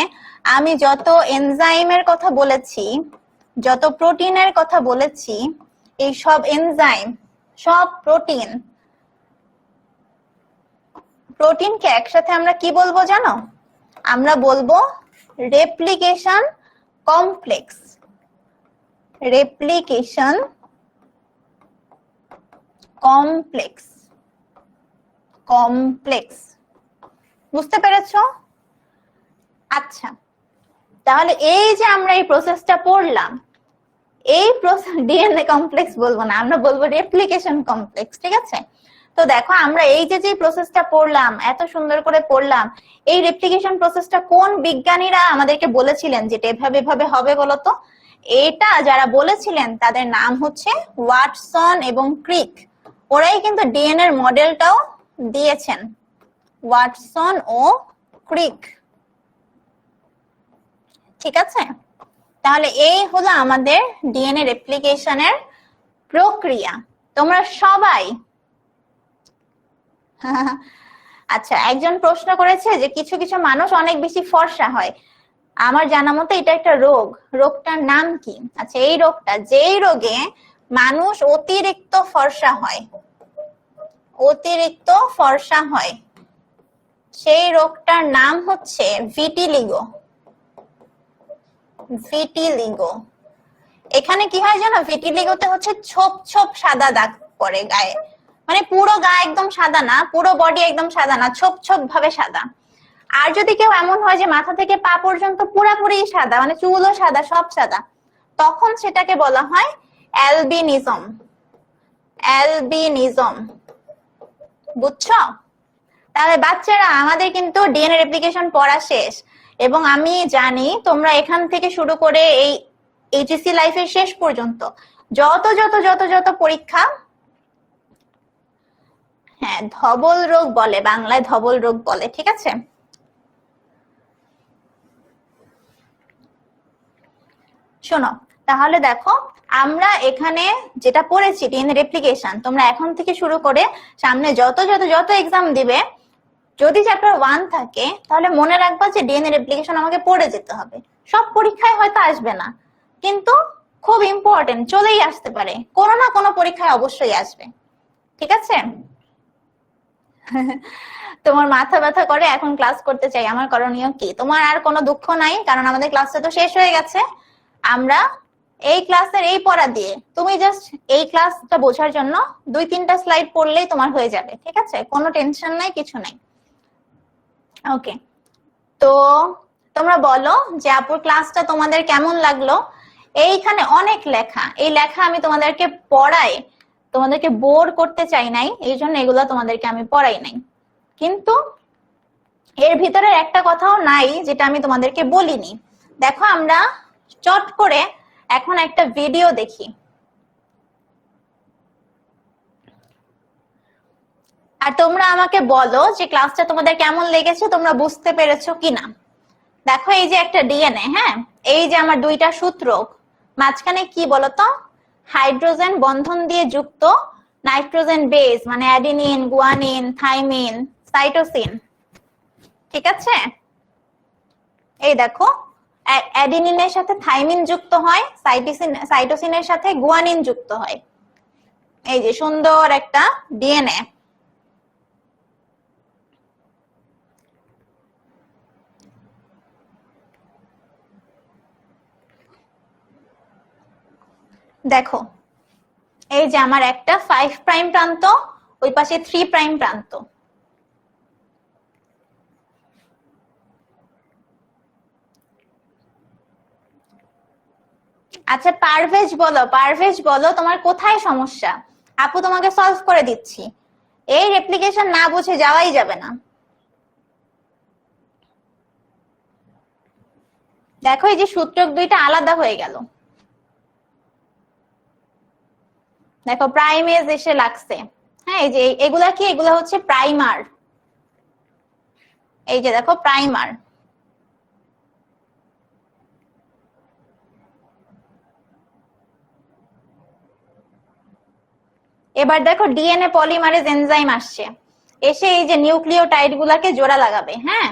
আমি যত এনজাইমের কথা বলেছি, যত প্রোটিনের কথা বলেছি, এই সব এনজাইম, সব প্রোটিন, প্রোটিনকে একসাথে আমরা কি বলবো জানো? আমরা বলবো replication complex, replication complex, complex. বুঝতে পেরেছো? আচ্ছা, তাহলে এই যে আমরা এই প্রসেসটা পড়লাম, এই প্রসেস ডিএনএ কমপ্লেক্স বলবো না, আমরা বলবো রেপ্লিকেশন কমপ্লেক্স, ঠিক আছে। তো দেখো আমরা এই যে প্রসেসটা পড়লাম, এত সুন্দর করে পড়লাম, এই রেপ্লিকেশন প্রসেসটা কোন বিজ্ঞানীরা আমাদেরকে বলেছিলেন যেটা এভাবে এভাবে হবে বলতো? এটা যারা বলেছিলেন তাদের নাম হচ্ছে ওয়াটসন এবং ক্রিক। ওরাই কিন্তু ডিএনএ এর মডেলটাও দিয়েছেন, ওয়াটসন ও ক্রিক, ঠিক আছে। তাহলে এই হলো আমাদের ডিএনএ রেপ্লিকেশনের প্রক্রিয়া। তোমরা সবাই আচ্ছা, একজন প্রশ্ন করেছে যে কিছু কিছু মানুষ অনেক বেশি ফর্সা হয়। আমার জানা মতে এটা একটা রোগ, রোগটার নাম কি? আচ্ছা, এই রোগটা, যেই রোগে মানুষ অতিরিক্ত ফর্সা হয়, অতিরিক্ত ফর্সা হয়, সেই রোগটার নাম হচ্ছে ভিটিলিগো, ভিটিলিগো। এখানে কি হয় জানো? ভিটিলিগোতে হচ্ছে ছোপ ছোপ সাদা দাগ পড়ে গায়ে, মানে পুরো গায়ে একদম সাদা না, পুরো বডি একদম সাদা না, ছোপ ছোপ ভাবে সাদা। আর যদি কেউ এমন হয় যে মাথা থেকে পা পর্যন্ত পুরাপুরি সাদা, মানে চুলও সাদা, সব সাদা, তখন সেটাকে বলা হয় অ্যালবিনিজম, অ্যালবিনিজম। বুঝছো? তাহলে বাচ্চারা, আমাদের কিন্তু ডিএনএ রেপ্লিকেশন পড়া শেষ, এবং আমি জানি তোমরা এখান থেকে শুরু করে এই এইচএসসি লাইফের শেষ পর্যন্ত যত যত যত যত পরীক্ষা, হ্যাঁ ধবল রোগ বলে, বাংলায় ধবল রোগ বলে, ঠিক আছে। শোনো, তাহলে দেখো আমরা এখানে যেটা পড়েছি ডিএনএ রেপ্লিকেশন, তোমরা এখন থেকে শুরু করে সামনে যত যত যত এক্সাম দিবে, যদি চ্যাপ্টার 1 থাকে তাহলে মনে রাখবা যে ডিএনএ রেপ্লিকেশন আমাকে পড়ে যেতে হবে। সব পরীক্ষায় হয়তো আসবে না, কিন্তু খুব ইম্পর্টেন্ট, চলেই আসতে পারে, কোনো না কোনো পরীক্ষায় অবশ্যই আসবে। ঠিক আছে? তোমার মাথা ব্যথা করে এখন ক্লাস করতে চাই, আমার করণীয় কি? তোমার আর কোনো দুঃখ নাই, কারণ আমাদের ক্লাসটা তো শেষ হয়ে গেছে। আমরা এই ক্লাসের এই পড়া দিয়ে তুমি জাস্ট এই ক্লাসটা বোঝার জন্য 2-3টা স্লাইড পড়লেই তোমার হয়ে যাবে। ঠিক আছে? কোনো টেনশন নাই, কিছু নাই। ওকে, তো তোমরা বলো যে আপুর ক্লাসটা তোমাদের কেমন লাগলো। এইখানে অনেক লেখা, এই লেখা আমি তোমাদেরকে পড়াই, তোমাদেরকে বোর করতে চাই নাই, এই জন্য এগুলো তোমাদেরকে আমি পড়াই নাই। কিন্তু এর ভিতরে একটা কথাও নাই যেটা আমি তোমাদেরকে বলিনি। দেখো আমরা চট করে এখন একটা ভিডিও দেখি, আর তোমরা আমাকে বলো যে ক্লাসটা তোমাদের কেমন লেগেছে, তোমরা বুঝতে পেরেছো কিনা। দেখো এই যে একটা ডিএনএ, হ্যাঁ, এই যে আমার 2টা সূত্র, মাঝখানে কি বলতো, হাইড্রোজেন বন্ধন দিয়ে যুক্ত নাইট্রোজেন বেস, মানে অ্যাডিনিন, গুয়ানিন, থাইমিন, সাইটোসিন। ঠিক আছে? এই দেখো অ্যাডিনিনের সাথে থাইমিন যুক্ত হয়, সাইটোসিনের সাথে গুয়ানিন যুক্ত হয়। এই যে সুন্দর একটা ডিএনএ। দেখো এই যে আমার একটা 5 প্রাইম প্রান্ত, ওই পাশে 3 প্রাইম প্রান্ত। আচ্ছা পারভেজ বলো, পারভেজ বলো তোমার কোথায় সমস্যা, আপু তোমাকে সলভ করে দিচ্ছি। এই রেপ্লিকেশন না বুঝে যাওয়াই যাবে না। দেখো এই যে সূত্রক 2টা আলাদা হয়ে গেল, দেখো প্রাইমেজ এসে লাগছে। হ্যাঁ, এই যে এগুলা কি, এগুলা হচ্ছে প্রাইমার। এই যে দেখো প্রাইমার। এবার দেখো ডিএনএ পলিমারেজ এনজাইম আসছে, এসে এই যে নিউক্লিওটাইড গুলাকে জোড়া লাগাবে। হ্যাঁ,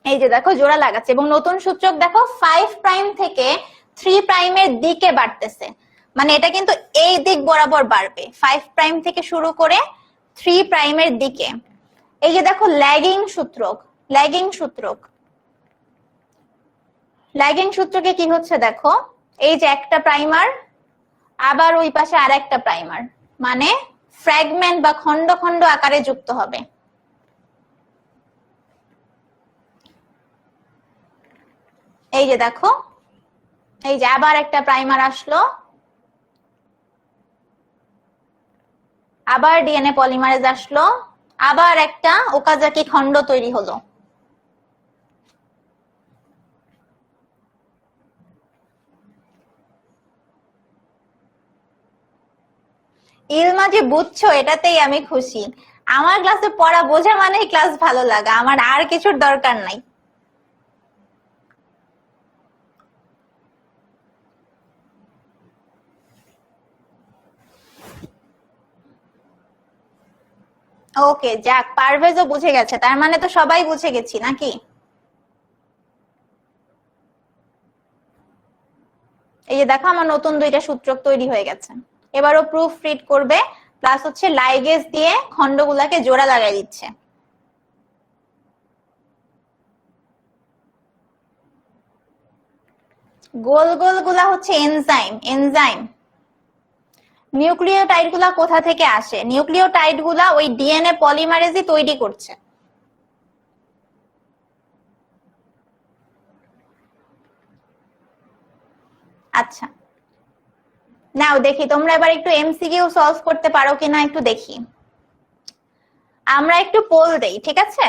এই যে দেখো জোড়া লাগাচ্ছে, এবং নতুন সূচক দেখো 5 প্রাইম থেকে 3 প্রাইমের দিকে বাড়তেছে, মানে এটা কিন্তু এই দিক বরাবর বাড়বে, 5 প্রাইম থেকে শুরু করে 3 প্রাইমের দিকে। এই যে দেখো ল্যাগিং সূত্রক, ল্যাগিং সূত্রক, ল্যাগিং সূত্রকে কি হচ্ছে দেখো, এই যে একটা প্রাইমার, আবার ওই পাশে আর একটা প্রাইমার, মানে ফ্র্যাগমেন্ট বা খন্ড খন্ড আকারে যুক্ত হবে। এই যে দেখো, এই যে আবার একটা প্রাইমার আসলো, আবার ডিএনএ পলিমারেজ আসলো, আবার একটা ওকাজাকি খন্ড তৈরি হলো। ইলমা যে বুঝছো এটাতেই আমি খুশি। আমার ক্লাসে পড়া বোঝা মানেই ক্লাস ভালো লাগা, আমার আর কিছুর দরকার নাই। ওকে যাক, পারভেজও বুঝে গেছে, তার মানে তো সবাই বুঝে গেছি নাকি? এই যে দেখো আমার নতুন 2টা সূত্রক তৈরি হয়ে গেছে। এবারও প্রুফ রিড করবে, প্লাস হচ্ছে লাইগেজ দিয়ে খন্ডগুলাকে জোড়া লাগাই দিচ্ছে। গোল গোল গুলা হচ্ছে এনজাইম, এনজাইম। নিউক্লিওটাইড গুলা কোথা থেকে আসে? নিউক্লিওটাইড গুলা ওই ডিএনএ পলিমারেজই তৈরি করছে। আচ্ছা নাও দেখি তোমরা এবার একটু এমসিকিউ সলভ করতে পারো কিনা, একটু দেখি। আমরা একটু পোল দেই, ঠিক আছে?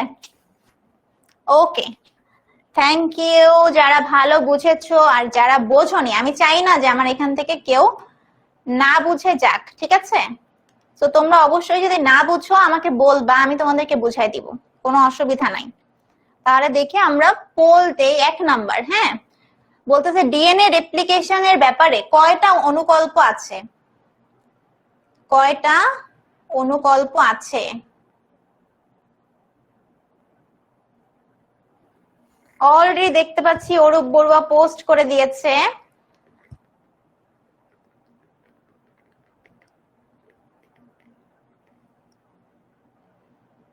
ওকে, থ্যাংক ইউ যারা ভালো বুঝেছো, আর যারা বোঝোনি, আমি চাই না যে আমার এখান থেকে কেউ না বুঝে যাক, ঠিক আছে? তো তোমরা অবশ্যই যদি না বুঝো আমাকে বলবা, আমি তোমাদেরকে বুঝাই দিব, কোনো অসুবিধা নাই। তাহলে দেখে আমরা পোল দেই 1 নাম্বার। হ্যাঁ, বলতেছে ডিএনএ রেপ্লিকেশনের ব্যাপারে কয়টা অনুকল্প আছে? কয়টা অনুকল্প আছে? অলরেডি দেখতে পাচ্ছি অরূপ বড়ুয়া পোস্ট করে দিয়েছে।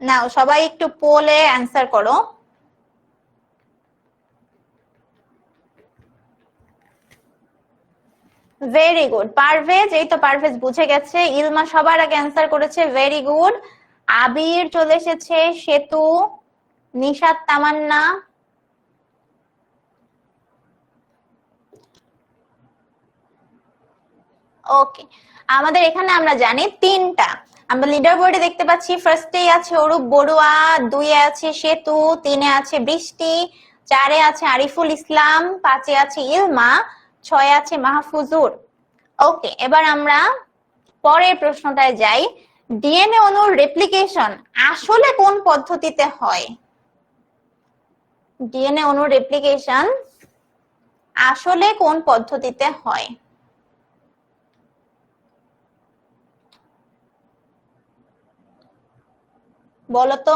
নাও সবাই একটু পোলে অ্যান্সার করো। ভেরি গুড পারভেজ, এই তো পারভেজ বুঝে গেছে। ইলমা সবার আগে অ্যান্সার করেছে, ভেরি গুড। আবির চলে এসেছে, সেতু, নিশাত, তামান্না। ওকে, আমাদের এখানে আমরা জানি 3টা। আমরা লিডার বোর্ডে দেখতে পাচ্ছি ফার্স্টেই আছে অরূপ বড়ুয়া, 2-এ আছে সেতু, 3-এ আছে বৃষ্টি, 4-এ আছে আরিফুল ইসলাম, 5-এ আছে ইলমা, 6-এ আছে মাহফুজুর। ওকে, এবার আমরা পরের প্রশ্নটায় যাই। ডিএনএ অণুর রেপ্লিকেশন আসলে কোন পদ্ধতিতে হয়? ডিএনএ অণুর রেপ্লিকেশন আসলে কোন পদ্ধতিতে হয়? বলতো।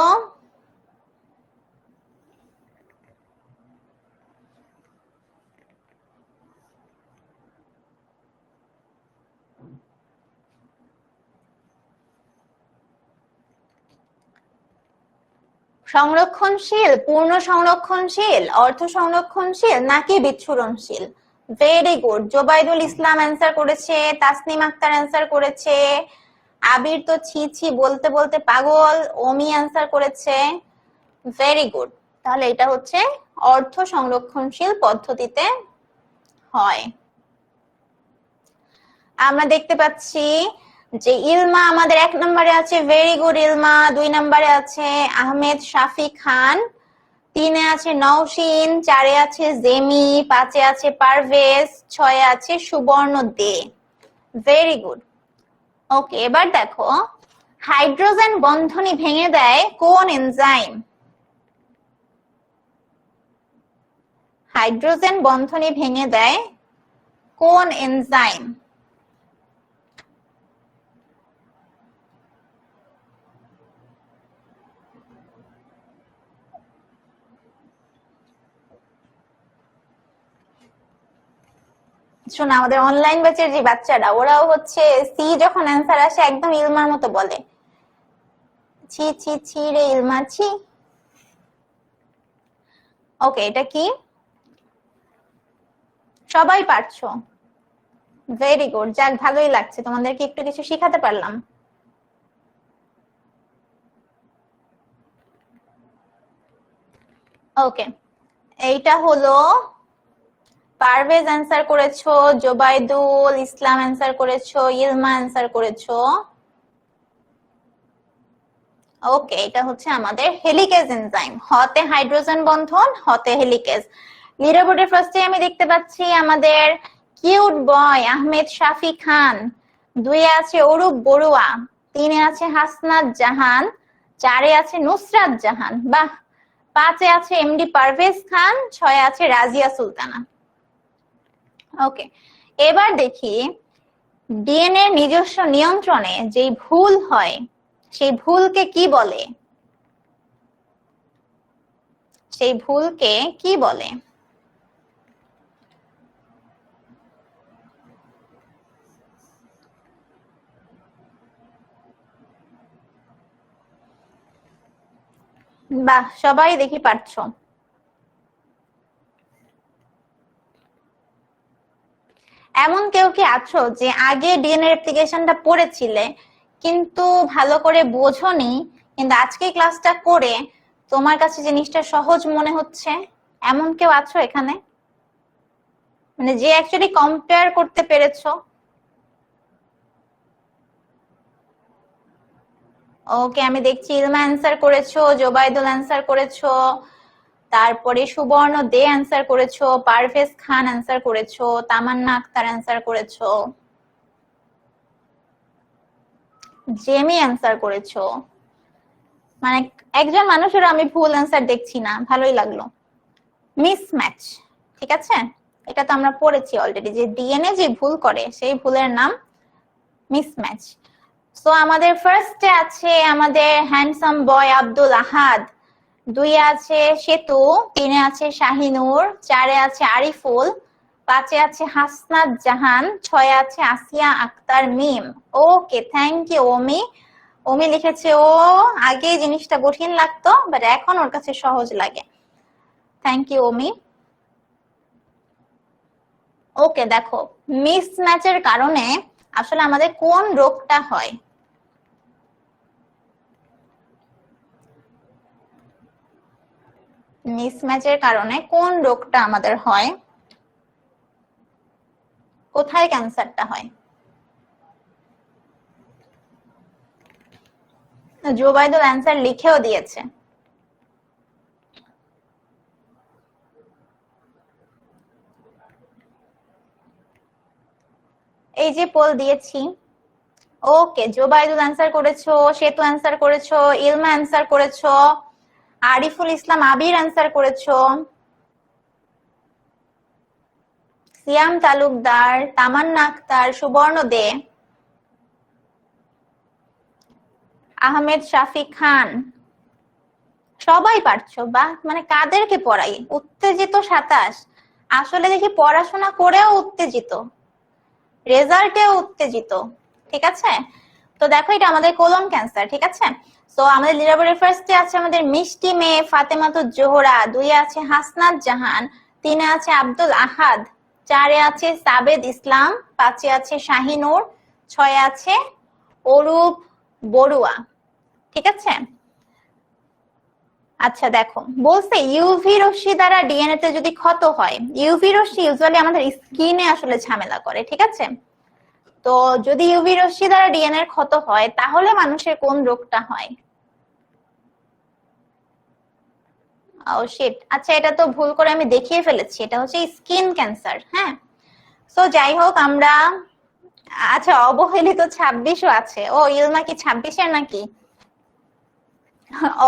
সংরক্ষণশীল, পূর্ণ সংরক্ষণশীল, অর্ধ সংরক্ষণশীল নাকি বিচ্ছুরণশীল? Very good. Zobaidul Islam answer করেছে, তাসনিম আক্তার অ্যান্সার করেছে, আবির তো ছি ছি বলতে বলতে পাগল, ওমি অ্যান্সার করেছে। Very good. তাহলে এটা হচ্ছে অর্ধ সংরক্ষণশীল পদ্ধতিতে হয়। আমরা দেখতে পাচ্ছি যে ইলমা আমাদের 1 নম্বরে আছে, ভেরি গুড ইলমা। 2 নম্বরে আছে আহমেদ শাফি খান, 3-এ আছে নওশিন, 4-এ আছে জেমি, 5-এ আছে পারভেজ, 6-এ আছে সুবর্ণ দে। Very good. ওকে, এবার দেখো হাইড্রোজেন বন্ধনী ভেঙে দেয় কোন এনজাইম? হাইড্রোজেন বন্ধনী ভেঙে দেয় কোন এনজাইম? শোনো, আমাদের অনলাইন ব্যাচের যে বাচ্চারা, ওরাও হচ্ছে সি যখন অ্যান্সার আসে একদম ইলমার মতো বলে, ছি ছি ছি রে ইলমা ছি। ওকে, এটা কি? সবাই পারছো, ভেরি গুড। যাক, ভালোই লাগছে, তোমাদেরকে একটু কিছু শিখাতে পারলাম। ওকে, এইটা হলো পারভেজ অ্যান্সার করেছো, জোবাইদুল ইসলাম অ্যান্সার করেছো, ইলমা অ্যান্সার করেছো। ওকে, এটা হচ্ছে আমাদের হেলিকেজ এনজাইম। হতে হাইড্রোজেন বন্ধন, হতে হেলিকেজ। লিডার বোর্ডের ফার্স্টে আমি দেখতে পাচ্ছি আমাদের কিউট বয় আহমেদ শাফি খান, 2-এ আছে অরূপ বড়ুয়া, 3-এ আছে হাসনাত জাহান, 4-এ আছে নুসরাত জাহান, বাহ। 5-এ আছে এমডি পারভেজ খান, 6-এ আছে রাজিয়া সুলতানা। ওকে, এবার দেখি ডিএনএ নিজস্ব নিয়ন্ত্রণে যে ভুল হয় সেই ভুলকে কি বলে? সেই ভুলকে কি বলে? বাহ, সবাই দেখি পারছো। এমন কেউ কি আছো যে আগে ডিএনএ রেপ্লিকেশনটা পড়েছিলে কিন্তু ভালো করে বোঝোনি, কিন্তু আজকে ক্লাসটা করে তোমার কাছে জিনিসটা সহজ মনে হচ্ছে? এমন কেউ আছো এখানে, মানে যে অ্যাকচুয়ালি কম্পেয়ার করতে পেরেছো? ওকে, আমি দেখছি ইলমা অ্যান্সার করেছো, জোবাইদুল অ্যান্সার করেছো, তারপরে সুবর্ণ দে অ্যান্সার করেছো, পারভেজ খান অ্যান্সার করেছো, তামান্না আক্তার অ্যান্সার করেছো। জেমি অ্যান্সার করেছো, মানে একজন মানুষের আমি ভুল অ্যান্সার দেখছি না, ভালোই লাগলো। মিসম্যাচ, ঠিক আছে, এটা তো আমরা পড়েছি অলরেডি যে ডিএনএ যে ভুল করে সেই ভুলের নাম মিসম্যাচ। সো আমাদের ফার্স্টে আছে আমাদের হ্যান্ডসাম বয় আব্দুল আহাদ, 2 আছে সেতু, 3 আছে শাহিনুর, 4 আছে আরিফুল, 5 আছে হাসনাত জাহান, 6 আছে আসিয়া আক্তার মিম। ওকে, থ্যাংক ইউ ওমি। ওমি লিখেছে ও আগে জিনিসটা কঠিন লাগতো বাট এখন ওর কাছে সহজ লাগে। Thank you ওমি। ওকে, দেখো মিসম্যাচের কারণে আসলে আমাদের কোন রোগটা হয়। মিসম্যাচের কারণে কোন রোগটা আমাদের হয়, কোথায় ক্যান্সারটা হয়? জোবাইদুল অ্যান্সার লিখেও দিয়েছে। এই যে পোল দিয়েছি। ওকে, জোবাইদুল অ্যান্সার করেছো, সেতু অ্যান্সার করেছো, ইলমা অ্যান্সার করেছো, আরিফুল ইসলাম আবির অ্যান্সার করেছো, সিয়াম তালুকদার, তামান্না আক্তার, সুবর্ণ দে, আহমেদ শাফি খান, সবাই পারছো। বা মানে কাদেরকে পড়াই? উত্তেজিত 27, আসলে দেখি পড়াশোনা করেও উত্তেজিত, রেজাল্টেও উত্তেজিত, ঠিক আছে। তো দেখো এটা আমাদের কোলন ক্যান্সার, ঠিক আছে। তো আমাদের লিডারবোর্ডের ফার্স্টে আছে আমাদের মিষ্টি মেয়ে ফাতেমাতুজ জোহরা, 2 আছে হাসনাত জাহান, 3 আছে আব্দুল আহাদ, 4 আছে সাবেদ ইসলাম, 5 আছে শাহিনুর, 6 আছে অরূপ বড়ুয়া, ঠিক আছে। আচ্ছা দেখো বলছে ইউভি রশ্মি দ্বারা ডিএনএ তে যদি ক্ষত হয়, ইউভি রশ্মি ইউজুয়ালি আমাদের স্কিনে আসলে ঝামেলা করে, ঠিক আছে। তো যদি ইউভি রশ্মি দ্বারা ডিএনএ এর ক্ষত হয় তাহলে মানুষের কোন রোগটা হয়? ও শিট, আচ্ছা এটা তো ভুল করে আমি দেখিয়ে ফেলেছি, এটা হচ্ছে স্কিন ক্যান্সার। হ্যাঁ, সো যাই হোক আমরা, আচ্ছা অবহেলিত 26ও আছে। ও ইলমা কি 26-এর নাকি?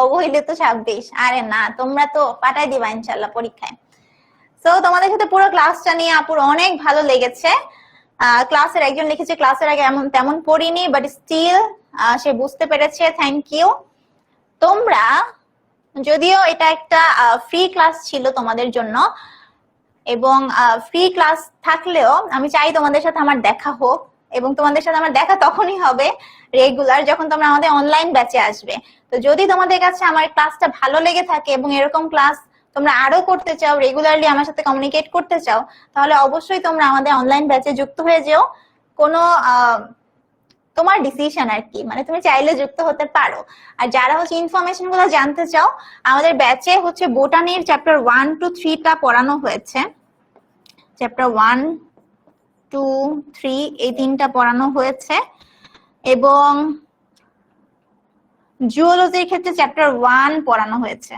অবহেলিত 26, আরে না, তোমরা তো পাঠাই দিবা ইনশাল্লাহ পরীক্ষায়। সো তোমাদের সাথে পুরো ক্লাসটা নিয়ে আপুর অনেক ভালো লেগেছে। ক্লাসের একজন লিখেছে ক্লাসের আগে এমন তেমন পড়িনি বাট স্টিল সে বুঝতে পেরেছে, থ্যাংক ইউ। তোমরা, যদিও এটা একটা ফ্রি ক্লাস ছিল তোমাদের জন্য, এবং ফ্রি ক্লাস থাকলেও আমি চাই তোমাদের সাথে আমার দেখা হোক, এবং তোমাদের সাথে আমার দেখা তখনই হবে রেগুলার যখন তোমরা আমাদের অনলাইন ব্যাচে আসবে। তো যদি তোমাদের কাছে আমার ক্লাসটা ভালো লেগে থাকে এবং এরকম ক্লাস তোমরা আরো করতে চাও, রেগুলারলি আমার সাথে কমিউনিকেট করতে চাও, তাহলে অবশ্যই তোমরা আমাদের অনলাইন ব্যাচে যুক্ত হয়ে যেও। কোনো তোমার ডিসিশন আর কি, মানে তুমি চাইলে যুক্ত হতে পারো। আর যারা হচ্ছে ইনফরমেশন গুলো জানতে চাও, আমাদের ব্যাচে হচ্ছে বোটানির চ্যাপ্টার 1 to 3 টা পড়ানো হয়েছে। চ্যাপ্টার 1, 2, 3 এই 3টা পড়ানো হয়েছে, এবং জুওলজির ক্ষেত্রে চ্যাপ্টার 1 পড়ানো হয়েছে,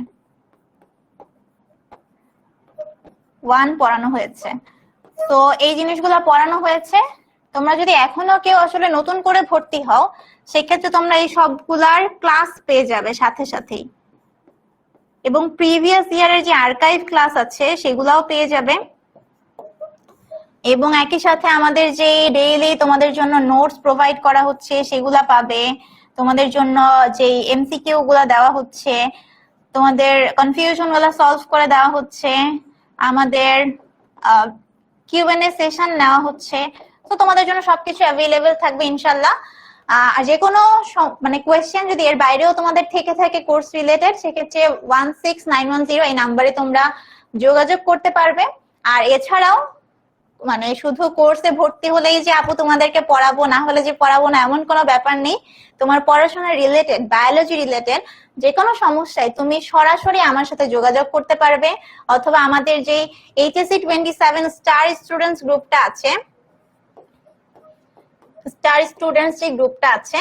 1 পড়ানো হয়েছে। তো এই জিনিসগুলো পড়ানো হয়েছে। তোমরা যদি এখনো কেউ আসলে নতুন করে ভর্তি হও, সেক্ষেত্রে তোমরা এই সবগুলার ক্লাস পেয়ে যাবে সাথে সাথেই, এবং প্রিভিয়াস ইয়ারের যে আর্কাইভ ক্লাস আছে সেগুলাও পেয়ে যাবে। এবং একই সাথে আমাদের যে ডেইলি তোমাদের জন্য নোটস প্রোভাইড করা হচ্ছে সেগুলা পাবে, তোমাদের জন্য যে এমসিকিউ গুলা দেওয়া হচ্ছে, তোমাদের কনফিউশন গুলা সলভ করে দেওয়া হচ্ছে, আমাদের কিউএনএ সেশন নেওয়া হচ্ছে। তো তোমাদের জন্য সবকিছু অ্যাভেলেবেল থাকবে ইনশাল্লাহ। আর যে কোনো মানে কোয়েশ্চেন যদি এর বাইরেও তোমাদের থেকে থাকে কোর্স রিলেটেড, সেক্ষেত্রে 16910 এই নাম্বারে তোমরা যোগাযোগ করতে পারবে। আর এছাড়াও মানে শুধু কোর্সে ভর্তি হলেই যে আপু তোমাদেরকে পড়াবো, না হলে যে পড়াবো না, এমন কোনো ব্যাপার নেই। তোমার পড়াশোনা রিলেটেড, বায়োলজি রিলেটেড যে কোনো সমস্যায় তুমি সরাসরি আমার সাথে যোগাযোগ করতে পারবে, অথবা আমাদের যে HSC 27 স্টার স্টুডেন্টস গ্রুপটা আছে, স্টার স্টুডেন্টস যে গ্রুপটা আছে,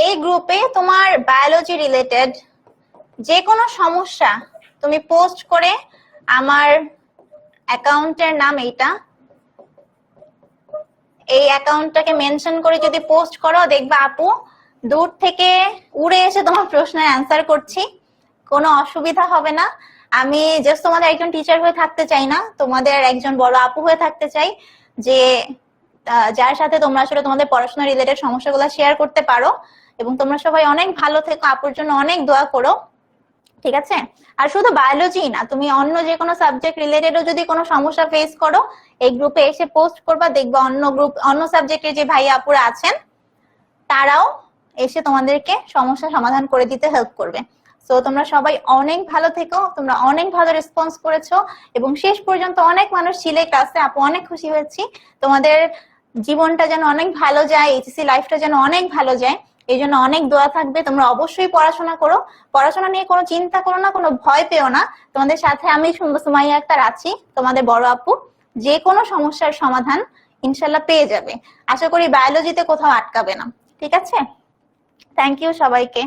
এই গ্রুপে তোমার বায়োলজি রিলেটেড যে কোনো সমস্যা তুমি পোস্ট করে, আমার অ্যাকাউন্টের নাম এইটা, এই অ্যাকাউন্টটাকে মেনশন করে যদি পোস্ট করো, দেখবা আপু দূর থেকে উড়ে এসে তোমার প্রশ্নের অ্যান্সার করছি, কোনো অসুবিধা হবে না। আমি জাস্ট তোমাদের একজন টিচার হয়ে থাকতে চাই না, তোমাদের একজন বড় আপু হয়ে থাকতে চাই, যে যার সাথে তোমরা আসলে তোমাদের পড়াশোনা রিলেটেড সমস্যাগুলো শেয়ার করতে পারো। এবং তোমরা সবাই অনেক ভালো থেকো, আপুর জন্য অনেক দোয়া করো, ঠিক আছে? আর শুধু বায়োলজি না, তুমি অন্য যে কোনো সাবজেক্ট রিলেটেডও যদি কোনো সমস্যা ফেস করো, এই গ্রুপে এসে পোস্ট করবা, দেখবা অন্য সাবজেক্টের যে ভাই আপুরা আছেন তারাও এসে তোমাদেরকে সমস্যা সমাধান করে দিতে হেল্প করবে। সো তোমরা সবাই অনেক ভালো থেকো, তোমরা অনেক ভালো রেসপন্স করেছো এবং শেষ পর্যন্ত অনেক মানুষ ছিলে ক্লাসে, আপু অনেক খুশি হয়েছি। তোমাদের জীবনটা যেন অনেক ভালো যায়, এইচএসসি লাইফটা যেন অনেক ভালো যায়, এই জন্য অনেক দোয়া থাকবে। তোমরা অবশ্যই পড়াশোনা করো, পড়াশোনা নিয়ে কোনো চিন্তা করো না, কোনো ভয় পেও না। তোমাদের সাথে আমি সুমাইয়া আক্তার আছি, তোমাদের বড় আপু, যে কোনো সমস্যার সমাধান ইনশাল্লাহ পেয়ে যাবে। আশা করি বায়োলজিতে কোথাও আটকাবে না, ঠিক আছে? থ্যাংক ইউ সবাইকে।